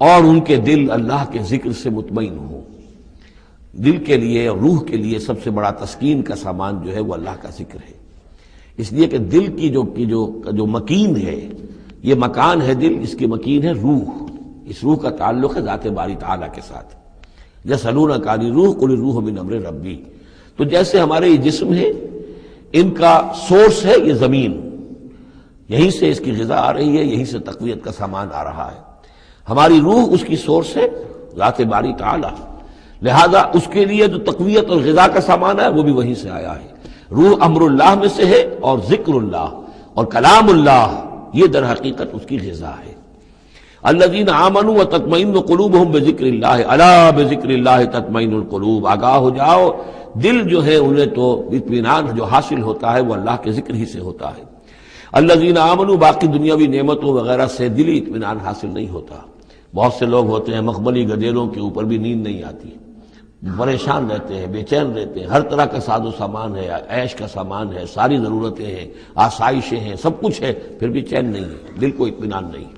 اور ان کے دل اللہ کے ذکر سے مطمئن ہوں۔ دل کے لیے اور روح کے لیے سب سے بڑا تسکین کا سامان جو ہے وہ اللہ کا ذکر ہے، اس لیے کہ دل کی جو مکین ہے، یہ مکان ہے دل، اس کی مکین ہے روح، اس روح کا تعلق ہے ذات باری تعالیٰ کے ساتھ۔ یسألونک عن الروح قل الروح من امر ربی، تو جیسے ہمارے یہ جسم ہے، ان کا سورس ہے یہ زمین، یہیں سے اس کی غذا آ رہی ہے، یہیں سے تقویت کا سامان آ رہا ہے۔ ہماری روح اس کی سورس ہے ذات باری تعالیٰ، لہذا اس کے لیے جو تقویت اور غذا کا سامان ہے وہ بھی وہیں سے آیا ہے۔ روح امر اللہ میں سے ہے، اور ذکر اللہ اور کلام اللہ یہ در حقیقت اس کی غذا ہے۔ الذین آمنوا وتطمئن قلوبهم بذکر اللہ، الا بذکر اللہ تطمئن القلوب، آگاہ ہو جاؤ، دل جو ہے انہیں تو اطمینان جو حاصل ہوتا ہے وہ اللہ کے ذکر ہی سے ہوتا ہے۔ الذین آمنوا، باقی دنیاوی نعمتوں وغیرہ سے دلی اطمینان حاصل نہیں ہوتا۔ بہت سے لوگ ہوتے ہیں مخملی گدیلوں کے اوپر بھی نیند نہیں آتی، پریشان رہتے ہیں، بے چین رہتے ہیں، ہر طرح کا ساز و سامان ہے، عیش کا سامان ہے، ساری ضرورتیں ہیں، آسائشیں ہیں، سب کچھ ہے، پھر بھی چین نہیں ہے، دل کو اطمینان نہیں۔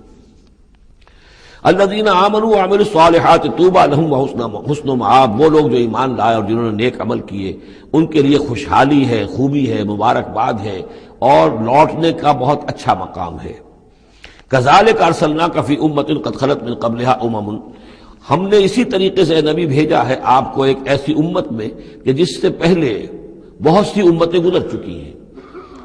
الذین آمنوا وعملوا الصالحات طوبی لہم وحسن مآب، وہ لوگ جو ایمان لائے اور جنہوں نے نیک عمل کیے ان کے لیے خوشحالی ہے، خوبی ہے، مبارکباد ہے، اور لوٹنے کا بہت اچھا مقام ہے۔ کذالک ارسلناک فی امۃ قد خلت من قبلھا امم، ہم نے اسی طریقے سے نبی بھیجا ہے آپ کو ایک ایسی امت میں کہ جس سے پہلے بہت سی امتیں گزر چکی ہیں،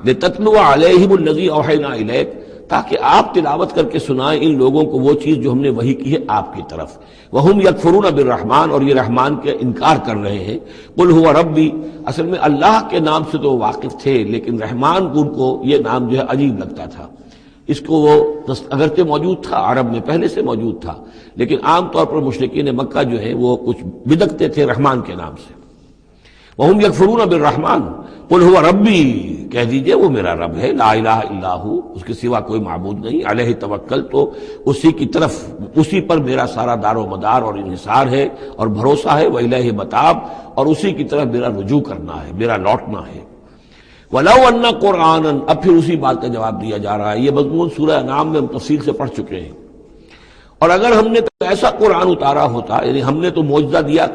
لتتلو علیہم الذی اوحینا الیک، تاکہ آپ تلاوت کر کے سنائیں ان لوگوں کو وہ چیز جو ہم نے وحی کی ہے آپ کی طرف۔ وہم یکفرون بالرحمن، اور یہ رحمان کے انکار کر رہے ہیں۔ قل هو ربی، اصل میں اللہ کے نام سے تو واقف تھے، لیکن رحمان ان کو یہ نام جو ہے عجیب لگتا تھا، اس کو وہ اگرچہ موجود تھا عرب میں پہلے سے موجود تھا، لیکن عام طور پر مشرکین مکہ جو ہے وہ کچھ بدکتے تھے رحمان کے نام سے۔ وہم یکفرون بالرحمن قل هو ربی، کہہ دیجئے وہ میرا رب ہے، لا الہ الا ہو، اس کے سوا کوئی معبود نہیں، علیہ توکل، تو اسی کی طرف، اسی پر میرا سارا دار و مدار اور انحصار ہے اور بھروسہ ہے، وإلیہ متاب، اور اسی کی طرف میرا رجوع کرنا ہے، میرا لوٹنا ہے۔ وَلَوْ أَنَّ قُرْآنًا، اب پھر اسی بات کا جواب دیا جا رہا ہے، یہ مضمون سورہ انعام میں ہم تفصیل سے پڑھ چکے ہیں۔ اور اگر ہم نے تو ایسا قرآن اتارا ہوتا، یعنی ہم نے تو معجزہ دیا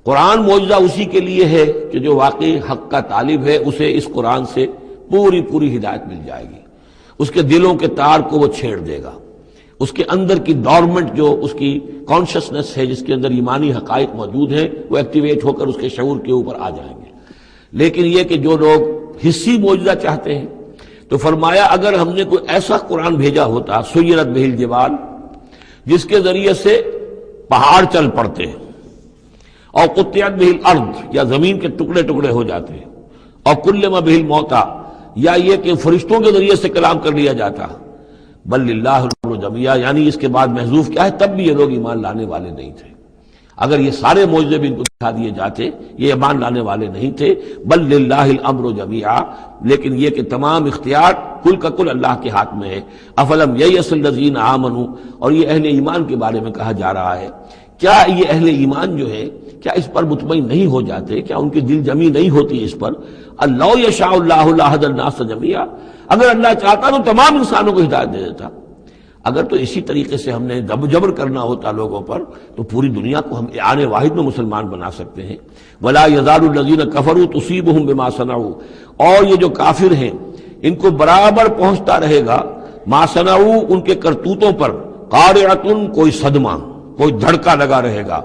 قرآن معجزہ اسی کے لیے ہے کہ جو واقعی حق کا طالب ہے اسے اس قرآن سے پوری ہدایت مل جائے گی، اس کے دلوں کے تار کو وہ چھیڑ دے گا، اس کے اندر کی ڈورمنٹ جو اس کی کانشسنس ہے، جس کے اندر ایمانی حقائق موجود ہیں، وہ ایکٹیویٹ ہو کر اس کے شعور کے اوپر آ جائیں گے۔ لیکن یہ کہ جو لوگ حصی معجزہ چاہتے ہیں، تو فرمایا اگر ہم نے کوئی ایسا قرآن بھیجا ہوتا، سیرت بہ الجبال، جس کے ذریعے سے پہاڑ چل پڑتے ہیں، اور قطعت بہ الارض، یا زمین کے ٹکڑے ٹکڑے ہو جاتے ہیں، اور کلم بہ الموتى، یا یہ کہ فرشتوں کے ذریعے سے کلام کر لیا جاتا، بل للہ الامر جمیعا، یعنی اس کے بعد محذوف کیا ہے، تب بھی یہ لوگ ایمان لانے والے نہیں تھے۔ اگر یہ سارے معجزے بھی ان کو دکھا دیے جاتے یہ ایمان لانے والے نہیں تھے، بل للہ الامر جمیعا، لیکن یہ کہ تمام اختیار کل کا کل اللہ کے ہاتھ میں ہے۔ افلم ییأس الذین آمنوا، اور یہ اہل ایمان کے بارے میں کہا جا رہا ہے، کیا یہ اہل ایمان جو ہے کیا اس پر مطمئن نہیں ہو جاتے، کیا ان کی دل جمی نہیں ہوتی اس پر؟ اللہ یشاء اللہ لہدی الناس جمیعا، اگر اللہ چاہتا تو تمام انسانوں کو ہدایت دے دیتا۔ اگر تو اسی طریقے سے ہم نے جبر کرنا ہوتا لوگوں پر تو پوری دنیا کو ہم آن واحد میں مسلمان بنا سکتے ہیں۔ ولا یزال الذین کفروا تصیبهم بما صنعوا، اور یہ جو کافر ہیں ان کو برابر پہنچتا رہے گا ما صنعوا، ان کے کرتوتوں پر، قارعۃ، کوئی صدمہ، کوئی دھڑکا لگا رہے گا،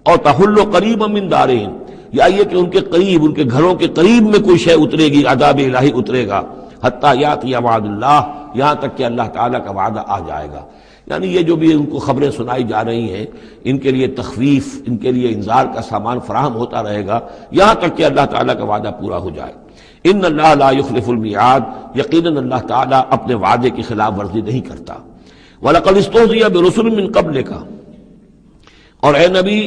اور تحل قریبا من دارہم، یا یہ کہ ان کے قریب، ان کے گھروں کے قریب میں کوئی شے اترے گی، عذاب الہی اترے گا، حتی یاتی وعد اللہ، یہاں تک کہ اللہ تعالیٰ کا وعدہ آ جائے گا۔ یعنی یہ جو بھی ان کو خبریں سنائی جا رہی ہیں، ان کے لیے تخویف، ان کے لیے انذار کا سامان فراہم ہوتا رہے گا، یہاں تک کہ اللہ تعالیٰ کا وعدہ پورا ہو جائے۔ ان اللہ لا یخلف المیعاد، یقیناً اللہ تعالیٰ اپنے وعدے کی خلاف ورزی نہیں کرتا۔ وَلَقَدِ اسْتُهْزِئَ بِرُسُلٍ مِّن قَبْلِكَ، اور اے نبی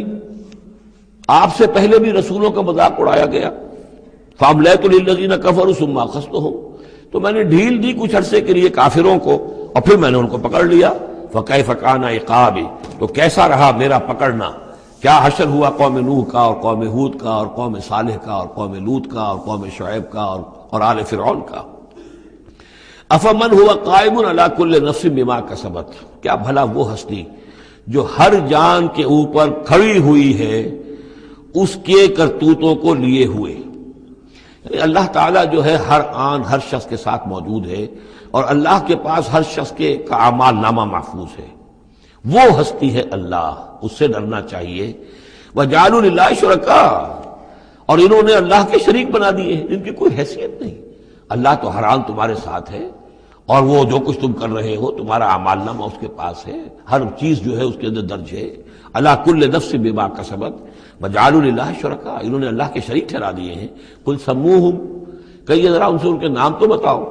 آپ سے پہلے بھی رسولوں کا مذاق اڑایا گیا۔ فَأَمْلَيْتُ لِلَّذِينَ كَفَرُوا ثُمَّ أَخَذْتُهُمْ، تو میں نے ڈھیل دی کچھ عرصے کے لیے کافروں کو، اور پھر میں نے ان کو پکڑ لیا۔ فَكَيْفَ كَانَ عِقَابِ، تو کیسا رہا میرا پکڑنا، کیا حشر ہوا قوم نوح کا اور قوم ہود کا اور قوم صالح کا اور قوم لوط کا اور قوم شعیب کا اور آل فرعون کا۔ افمن ہوا قائم علی کل نفس بما کسبت، کیا بھلا وہ ہستی جو ہر جان کے اوپر کھڑی ہوئی ہے اس کے کرتوتوں کو لیے ہوئے، یعنی اللہ تعالیٰ جو ہے ہر آن ہر شخص کے ساتھ موجود ہے، اور اللہ کے پاس ہر شخص کے کا اعمال نامہ محفوظ ہے۔ وہ ہستی ہے اللہ، اس سے ڈرنا چاہیے۔ وَجَعَلُوا لِلَّهِ شُرَكَاءَ، اور انہوں نے اللہ کے شریک بنا دیے ہیں جن کی کوئی حیثیت نہیں۔ اللہ تو ہر آن تمہارے ساتھ ہے، اور وہ جو کچھ تم کر رہے ہو تمہارا اعمال نامہ اس کے پاس ہے، ہر چیز جو ہے اس کے اندر درج ہے۔ عَلَىٰ كُلِّ نَفْسٍ بِمَا كَسَبَتْ وَجَعَلُوا لِلَّهِ شُرَكَاءَ، انہوں نے اللہ کے شریک ٹھہرا دیے ہیں۔ قُلْ سَمُّوهُمْ، کہیے ذرا ان سے ان کے نام تو بتاؤ۔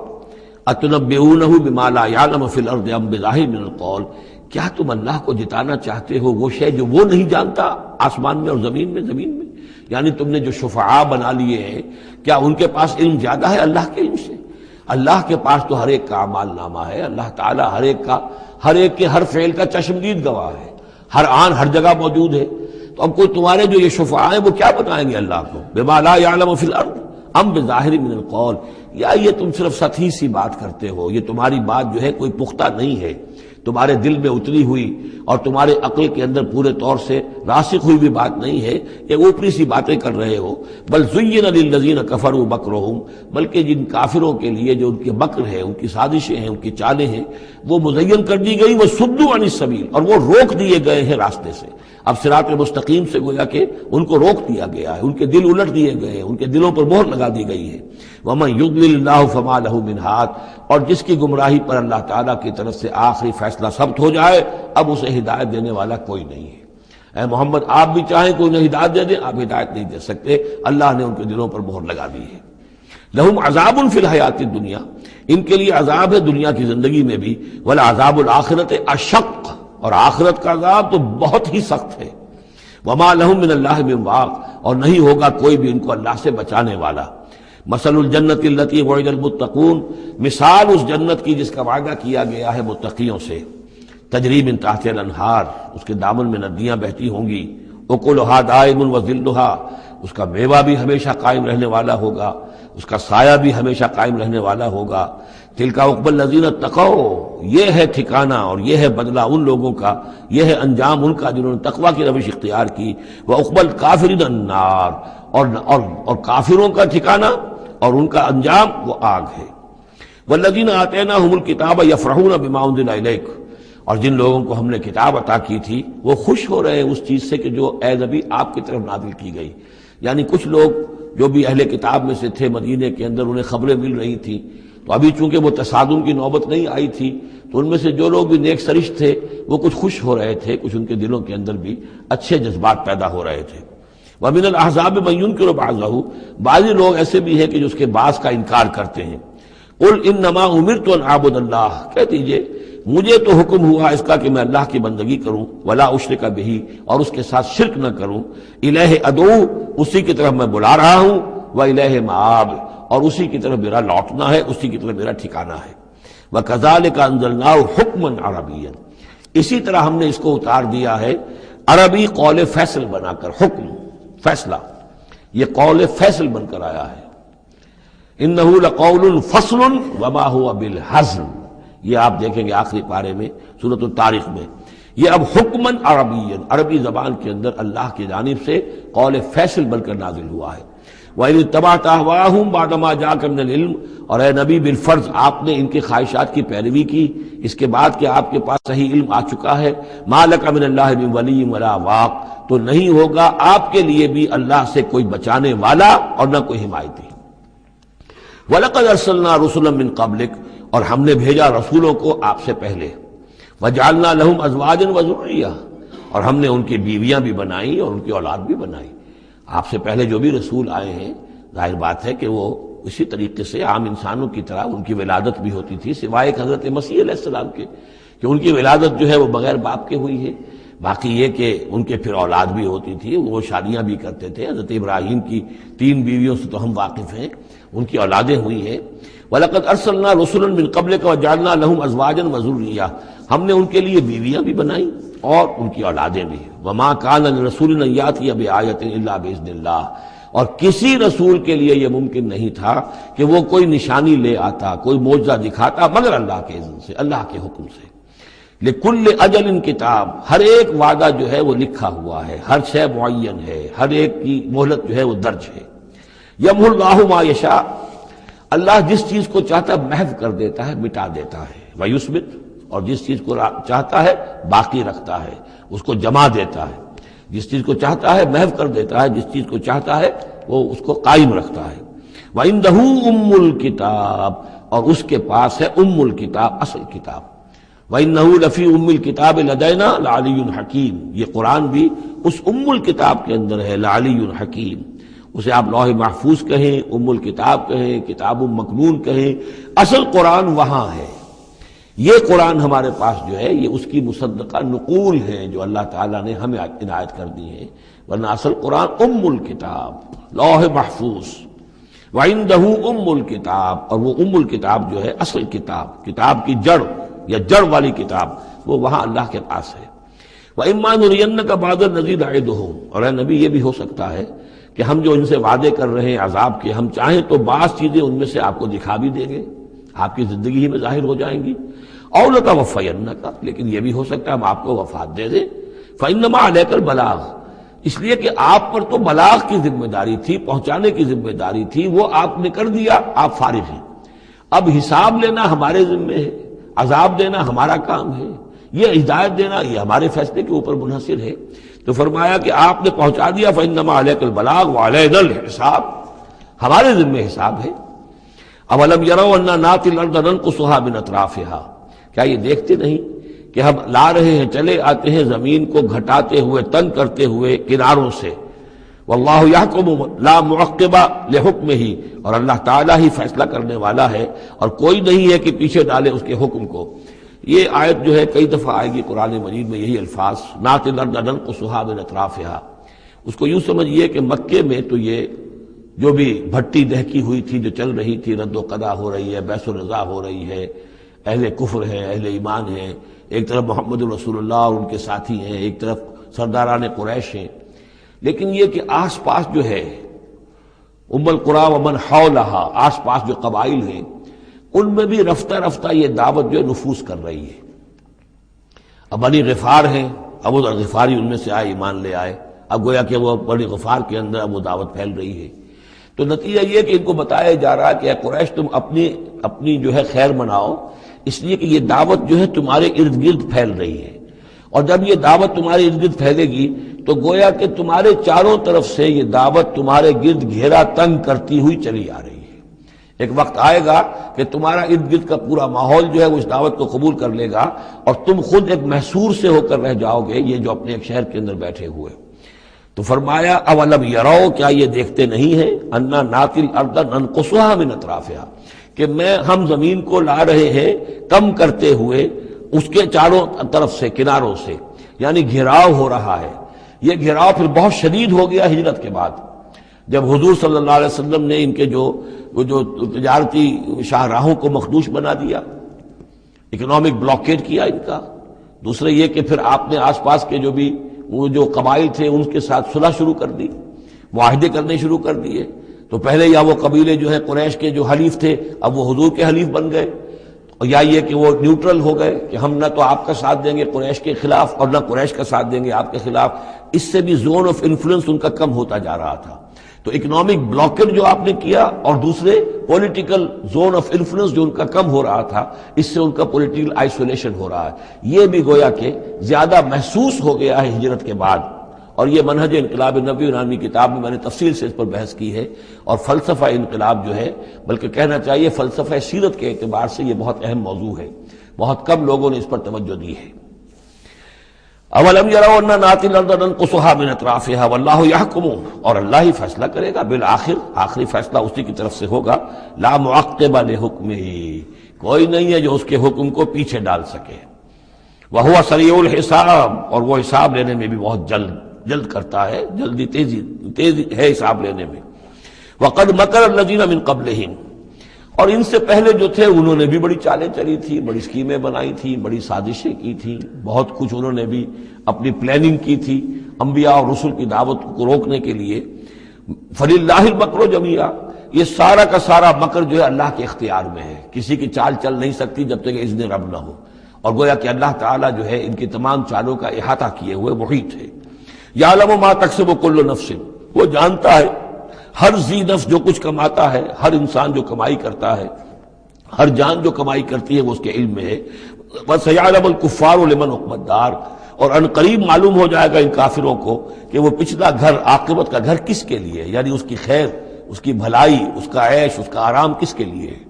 أَتُنَبِّئُونَهُ بِمَا لَا يَعْلَمُ فِي الْأَرْضِ أَمْ بِظَاهِرٍ مِّنَ الْقَوْلِ، کیا تم اللہ کو جتانا چاہتے ہو وہ شے جو وہ نہیں جانتا آسمان میں اور زمین میں؟ یعنی تم نے جو شفعاء بنا لیے ہیں، کیا ان کے پاس علم زیادہ ہے اللہ کے علم سے؟ اللہ کے پاس تو ہر ایک کا اعمال نامہ ہے، اللہ تعالیٰ ہر ایک کے ہر فعل کا چشمدید گواہ ہے، ہر آن ہر جگہ موجود ہے۔ تو اب کوئی تمہارے جو یہ شفعاء ہیں وہ کیا بتائیں گے اللہ کو؟ بما لا يعلم فی الارض ام بظاہر من القول، یا یہ تم صرف سطحی سی بات کرتے ہو، یہ تمہاری بات جو ہے کوئی پختہ نہیں ہے، تمہارے دل میں اتری ہوئی اور تمہارے عقل کے اندر پورے طور سے راسخ ہوئی بھی بات نہیں ہے، یہ اوپری سی باتیں کر رہے ہو۔ بل زین للذین کفروا مکرہم، بلکہ جن کافروں کے لیے جو ان کے مکر ہے، ان کی سازشیں ہیں، ان کی چالیں ہیں، وہ مزین کر دی گئی، وصدوا عن السبیل، اور وہ روک دیے گئے ہیں راستے سے۔ اب صراط مستقیم سے گویا کہ ان کو روک دیا گیا ہے، ان کے دل الٹ دیے گئے ہیں، ان کے دلوں پر مہر لگا دی گئی ہے۔ وَمَن يُضْلِلِ اللَّهُ فَمَا لَهُ مِنْ هَادٍ، اور جس کی گمراہی پر اللہ تعالیٰ کی طرف سے آخری فیصلہ ثبت ہو جائے، اب اسے ہدایت دینے والا کوئی نہیں ہے۔ اے محمد آپ بھی چاہیں کوئی انہیں ہدایت دے دیں، آپ ہدایت نہیں دے سکتے، اللہ نے ان کے دلوں پر مہر لگا دی ہے۔ لَهُمْ عَذَابٌ فِي الْحَيَاةِ الدُّنْيَا، ان کے لیے عذاب ہے دنیا کی زندگی میں بھی، وَلَعَذَابُ الْآخِرَةِ أَشَقُّ، اور آخرت کا عذاب تو بہت ہی سخت ہے۔ وَمَا لَهُم مِّنَ اللَّهِ مِن وَاقٍ، اور نہیں ہوگا کوئی بھی ان کو اللہ سے بچانے والا۔ مثل الجنت التي وعد المتقون، مثال اس جنت کی جس کا وعدہ کیا گیا ہے متقیوں سے۔ تجری من تحتها الانہار، اس کے دامن میں ندیاں بہتی ہوں گی۔ اکلها دائم وظلها، اس کا میوہ بھی ہمیشہ قائم رہنے والا ہوگا، اس کا سایہ بھی ہمیشہ قائم رہنے والا ہوگا۔ تلک عقبی الذین اتقوا، یہ ہے ٹھکانہ اور یہ ہے بدلہ ان لوگوں کا، یہ ہے انجام ان کا جنہوں نے تقوی کی روش اختیار کی۔ وعقبی الکافرین النار، اور کافروں کا ٹھکانہ اور ان کا انجام وہ آگ ہے۔ والذین آتیناہم الکتاب یفرحون بما انزل الیک، اور جن لوگوں کو ہم نے کتاب عطا کی تھی وہ خوش ہو رہے ہیں اس چیز سے کہ جو اے نبی آپ کی طرف نازل کی گئی۔ یعنی کچھ لوگ جو بھی اہل کتاب میں سے تھے مدینے کے اندر، انہیں خبریں مل رہی تھیں، تو ابھی چونکہ وہ تصادم کی نوبت نہیں آئی تھی، تو ان میں سے جو لوگ بھی نیک سرشت تھے وہ کچھ خوش ہو رہے تھے، کچھ ان کے دلوں کے اندر بھی اچھے جذبات پیدا ہو رہے تھے۔ وَمِنَ الْأَحْزَابِ مَن يُنكِرُ بَعْضَهُ، بعضی لوگ ایسے بھی ہیں کہ جو اس کے بعض کا انکار کرتے ہیں۔ قُلْ إِنَّمَا أُمِرْتُ أَنْ أَعْبُدَ اللَّهَ، کہہ دیجئے مجھے تو حکم ہوا اس کا کہ میں اللہ کی بندگی کروں، وَلَا أُشْرِكَ بِهِ، اور اس کے ساتھ شرک نہ کروں، إِلَيْهِ أَدْعُو، اسی کی طرف میں بلا رہا ہوں، وَإِلَيْهِ مَآبِ، اور اسی کی طرف میرا لوٹنا ہے، اسی کی طرف میرا ٹھکانہ ہے۔ وَكَذَلِكَ أَنزَلْنَاهُ حُكْمًا عَرَبِيًّا، اسی طرح ہم نے اس کو اتار دیا ہے عربی قول فیصل بنا کر، حکم فیصلہ، یہ قول فیصل بن کر آیا ہے۔ انہ لقول فصل وما هو بالحزن، یہ آپ دیکھیں گے آخری پارے میں سورۃ الطارق میں، یہ اب حکمن عربی، عربی زبان کے اندر اللہ کی جانب سے قول فیصل بن کر نازل ہوا ہے۔ وَإِنِ اتَّبَعْتَ أَهْوَاءَهُمْ بَعْدَ مَا جَاءَكَ مِنَ الْعِلْمِ، اور اے نبی بالفرض آپ نے ان کی خواہشات کی پیروی کی اس کے بعد کہ آپ کے پاس صحیح علم آ چکا ہے۔ مَا لَكَ مِنَ اللَّهِ مِن وَلِيٍّ وَلَا وَاقٍ، تو نہیں ہوگا آپ کے لیے بھی اللہ سے کوئی بچانے والا اور نہ کوئی حمایتی۔ وَلَقَدْ أَرْسَلْنَا رُسُلًا مِّن قَبْلِكَ، اور ہم نے بھیجا رسولوں کو آپ سے پہلے۔ وَجَعَلْنَا لَهُمْ أَزْوَاجًا وَذُرِّيَّةً، اور ہم نے ان کی بیویاں بھی بنائیں اور ان کی اولاد بھی بنائی۔ آپ سے پہلے جو بھی رسول آئے ہیں ظاہر بات ہے کہ وہ اسی طریقے سے عام انسانوں کی طرح ان کی ولادت بھی ہوتی تھی، سوائے ایک حضرت مسیح علیہ السلام کے کہ ان کی ولادت جو ہے وہ بغیر باپ کے ہوئی ہے۔ باقی یہ کہ ان کے پھر اولاد بھی ہوتی تھی، وہ شادیاں بھی کرتے تھے۔ حضرت ابراہیم کی 3 بیویوں سے تو ہم واقف ہیں، ان کی اولادیں ہوئی ہیں۔ وَلَقَدْ أَرْسَلْنَا رُسُلًا مِّن قَبْلِكَ وَجَعَلْنَا لَهُمْ أَزْوَاجًا وَذُرِّيَّةً، ہم نے ان کے لیے بیویاں بھی بنائیں اور ان کی اولادیں بھی۔ وَمَا كَانَ لِرَسُولٍ أَن يَأْتِيَ بِآيَةٍ إِلَّا بِإِذْنِ اللَّهِ، اور کسی رسول کے لیے یہ ممکن نہیں تھا کہ وہ کوئی نشانی لے آتا، کوئی معجزہ دکھاتا، مگر اللہ کے اذن سے، اللہ کے حکم سے۔ لِكُلِّ أَجَلٍ کتاب، ہر ایک وعدہ جو ہے وہ لکھا ہوا ہے، ہر شے معین ہے، ہر ایک کی مہلت جو ہے وہ درج ہے۔ يَمْحُو اللَّهُ مَا يَشَاءُ، اللہ جس چیز کو چاہتا ہے محو کر دیتا ہے، مٹا دیتا ہے۔ وَيُثْبِتُ، اور جس چیز کو چاہتا ہے باقی رکھتا ہے، اس کو جمع دیتا ہے۔ جس چیز کو چاہتا ہے محو کر دیتا ہے، جس چیز کو چاہتا ہے وہ اس کو قائم رکھتا ہے۔ وَعِندَهُ أُمُّ الْكِتَابِ، اور اس کے پاس ہے ام الکتاب، اصل کتاب۔ وَإِنَّهُ لَفِي أُمِّ الْكِتَابِ لَدَيْنَا لَعَلِيٌّ حَكِيمٌ، یہ قرآن بھی اس ام الکتاب کے اندر ہے، لَعَلِيٌّ حَكِيمٌ۔ اسے آپ لوح محفوظ کہیں، ام الکتاب کہیں، کتاب مکنون کہیں، اصل قرآن وہاں ہے۔ یہ قرآن ہمارے پاس جو ہے یہ اس کی مصدقہ نقول ہے جو اللہ تعالیٰ نے ہمیں عنایت کر دی ہے، ورنہ اصل قرآن ام الکتاب، لوح محفوظ۔ وَعِندَهُ أُمُّ الْكِتَابِ، اور وہ ام الکتاب جو ہے اصل کتاب، کتاب کی جڑ یا جڑ والی کتاب، وہ وہاں اللہ کے پاس ہے۔ وَإِمَّا نُرِيَنَّكَ بَعْضَ الَّذِي نَعِدُهُمْ، اور اے نبی یہ بھی ہو سکتا ہے کہ ہم جو ان سے وعدے کر رہے ہیں عذاب کے، ہم چاہیں تو بعض چیزیں ان میں سے آپ کو دکھا بھی دیں گے، آپ کی زندگی ہی میں ظاہر ہو جائیں گی۔ أَوْ لَتَوَفَّيَنَّكَ، لیکن یہ بھی ہو سکتا ہے ہم آپ کو وفات دے دیں۔ فَإِنَّمَا عَلَيْكَ الْبَلَاغُ، اس لیے کہ آپ پر تو بلاغ کی ذمہ داری تھی، پہنچانے کی ذمہ داری تھی، وہ آپ نے کر دیا، آپ فارغ ہیں۔ اب حساب لینا ہمارے ذمہ ہے، عذاب دینا ہمارا کام ہے، یہ ہدایت دینا یہ ہمارے فیصلے کے اوپر منحصر ہے۔ تو فرمایا کہ آپ نے پہنچا دیا، فَإِنَّمَا عَلَيْكَ الْبَلَاغُ وَعَلَيْنَا الْحِسَابُ، ہمارے ذمہ حساب ہے۔ أَوَلَمْ يَرَوْا أَنَّا نَأْتِي الْأَرْضَ نَنْقُصُهَا مِنْ أَطْرَافِهَا، کیا یہ دیکھتے نہیں کہ ہم لا رہے ہیں، چلے آتے ہیں زمین کو گھٹاتے ہوئے، تنگ کرتے ہوئے کناروں سے۔ واللہ یحکم لا معقب لحکمہ، اور اللہ تعالیٰ ہی فیصلہ کرنے والا ہے اور کوئی نہیں ہے کہ پیچھے ڈالے اس کے حکم کو۔ یہ آیت جو ہے کئی دفعہ آئے گی قرآن مجید میں، یہی الفاظ، نَأْتِي الْأَرْضَ نَنْقُصُهَا مِنْ أَطْرَافِهَا۔ اس کو یوں سمجھیے کہ مکے میں تو یہ جو بھی بھٹی دہکی ہوئی تھی، جو چل رہی تھی، رد و قضا ہو رہی ہے، بیس و رضا ہو رہی ہے، اہل کفر ہیں، اہل ایمان ہیں، ایک طرف محمد رسول اللہ اور ان کے ساتھی ہیں، ایک طرف سرداران قریش ہیں، لیکن یہ کہ آس پاس جو ہے ام القریٰ ومن حولہا، آس پاس جو قبائل ہیں، ان میں بھی رفتہ رفتہ یہ دعوت جو ہے نفوذ کر رہی ہے۔ اب بنی غفار ہیں، ابو ذر غفاری ان میں سے آئے، ایمان لے آئے، اب گویا کہ وہ بنی غفار کے اندر اب وہ دعوت پھیل رہی ہے۔ تو نتیجہ یہ کہ ان کو بتایا جا رہا ہے کہ اے قریش تم اپنی جو ہے خیر مناؤ، اس لیے کہ یہ دعوت جو ہے تمہارے ارد گرد پھیل رہی ہے، اور جب یہ دعوت تمہارے ارد گرد پھیلے گی تو گویا کہ تمہارے چاروں طرف سے یہ دعوت تمہارے گرد گھیرا تنگ کرتی ہوئی چلی آ رہی ہے۔ ایک وقت آئے گا کہ تمہارا ارد گرد کا پورا ماحول جو ہے وہ اس دعوت کو قبول کر لے گا، اور تم خود ایک محصور سے ہو کر رہ جاؤ گے، یہ جو اپنے ایک شہر کے اندر بیٹھے ہوئے۔ تو فرمایا اولم یروا، کیا یہ دیکھتے نہیں ہیں، انا ناتی الارض ننقصها من اطرافها، کہ ہم زمین کو لا رہے ہیں کم کرتے ہوئے اس کے چاروں طرف سے، کناروں سے، یعنی گھیراؤ ہو رہا ہے۔ یہ گھیراؤ پھر بہت شدید ہو گیا ہجرت کے بعد، جب حضور صلی اللہ علیہ وسلم نے ان کے جو تجارتی شاہراہوں کو مخدوش بنا دیا، اکنامک بلاکیڈ کیا ان کا۔ دوسرے یہ کہ پھر آپ نے آس پاس کے وہ جو قبائل تھے ان کے ساتھ صلح شروع کر دی، معاہدے کرنے شروع کر دیے۔ تو پہلے یا وہ قبیلے جو ہیں قریش کے جو حلیف تھے، اب وہ حضور کے حلیف بن گئے، اور یا یہ کہ وہ نیوٹرل ہو گئے کہ ہم نہ تو آپ کا ساتھ دیں گے قریش کے خلاف اور نہ قریش کا ساتھ دیں گے آپ کے خلاف۔ اس سے بھی زون آف انفلوئنس ان کا کم ہوتا جا رہا تھا۔ تو اکنامک بلاکیڈ جو آپ نے کیا، اور دوسرے پولیٹیکل زون آف انفلوئنس جو ان کا کم ہو رہا تھا، اس سے ان کا پولیٹیکل آئسولیشن ہو رہا ہے، یہ بھی گویا کہ زیادہ محسوس ہو گیا ہے ہجرت کے بعد۔ اور یہ منہج انقلاب نبوی نامی کتاب میں نے تفصیل سے اس پر بحث کی ہے، اور فلسفہ انقلاب جو ہے، بلکہ کہنا چاہیے فلسفہ سیرت کے اعتبار سے یہ بہت اہم موضوع ہے، بہت کم لوگوں نے اس پر توجہ دی ہے۔ اولم یروا انا ناتی الارض ننقصها من اطرافها واللہ یحکم، اور اللہ ہی فیصلہ کرے گا، بالآخر آخری فیصلہ اسی کی طرف سے ہوگا، لا معقب لحکمہ، کوئی نہیں ہے جو اس کے حکم کو پیچھے ڈال سکے، وہو سریع الحساب، اور وہ حساب لینے میں بھی بہت جلد کرتا ہے، جلدی تیزی ہے حساب لینے میں۔ وقد مکر الذین من قبلہم، اور ان سے پہلے جو تھے انہوں نے بھی بڑی چالیں چلی تھی، بڑی اسکیمیں بنائی تھی، بڑی سازشیں کی تھی، بہت کچھ انہوں نے بھی اپنی پلاننگ کی تھی انبیاء اور رسل کی دعوت کو روکنے کے لیے۔ فللہ المکر جمیعا، یہ سارا کا سارا مکر جو ہے اللہ کے اختیار میں ہے، کسی کی چال چل نہیں سکتی جب تک اذن رب نہ ہو، اور گویا کہ اللہ تعالیٰ جو ہے ان کی تمام چالوں کا احاطہ کیے ہوئے محیط ہے۔ یعلم ما تکسب کل نفس، وہ جانتا ہے ہر ذی نفس جو کچھ کماتا ہے، ہر انسان جو کمائی کرتا ہے، ہر جان جو کمائی کرتی ہے وہ اس کے علم میں ہے۔ وَسَيَعْلَمُ الْكُفَّارُ لِمَنْ عُقْبَى الدَّارِ، اور ان قریب معلوم ہو جائے گا ان کافروں کو کہ وہ پچھلا گھر، عاقبت کا گھر کس کے لیے ہے، یعنی اس کی خیر، اس کی بھلائی، اس کا عیش، اس کا آرام کس کے لیے ہے۔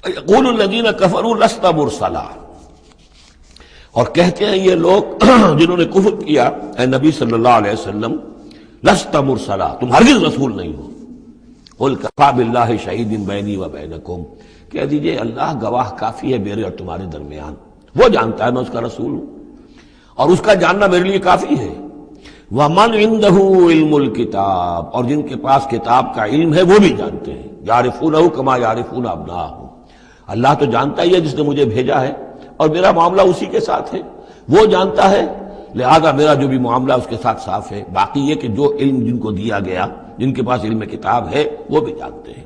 يَقُولُ الَّذِينَ كَفَرُوا لَسْتَ مُرْسَلًا، اور کہتے ہیں یہ لوگ جنہوں نے کفر کیا، اے نبی صلی اللہ علیہ وسلم، لست مرسلا، تم ہرگز رسول نہیں ہو۔ قل کفی باللہ شہید بینی و بینکم، کہہ دیجئے اللہ گواہ کافی ہے میرے اور تمہارے درمیان، وہ جانتا ہے میں اس کا رسول ہوں، اور اس کا جاننا میرے لیے کافی ہے۔ ومن عنده علم الکتاب، اور جن کے پاس کتاب کا علم ہے وہ بھی جانتے ہیں، یعرفونہ کما یعرفون ابناءہم، اللہ تو جانتا ہی ہے جس نے مجھے بھیجا ہے، اور میرا معاملہ اسی کے ساتھ ہے، وہ جانتا ہے، لہذا میرا جو بھی معاملہ اس کے ساتھ صاف ہے۔ باقی یہ کہ جو علم جن کو دیا گیا، جن کے پاس علم کتاب ہے، وہ بھی جانتے ہیں۔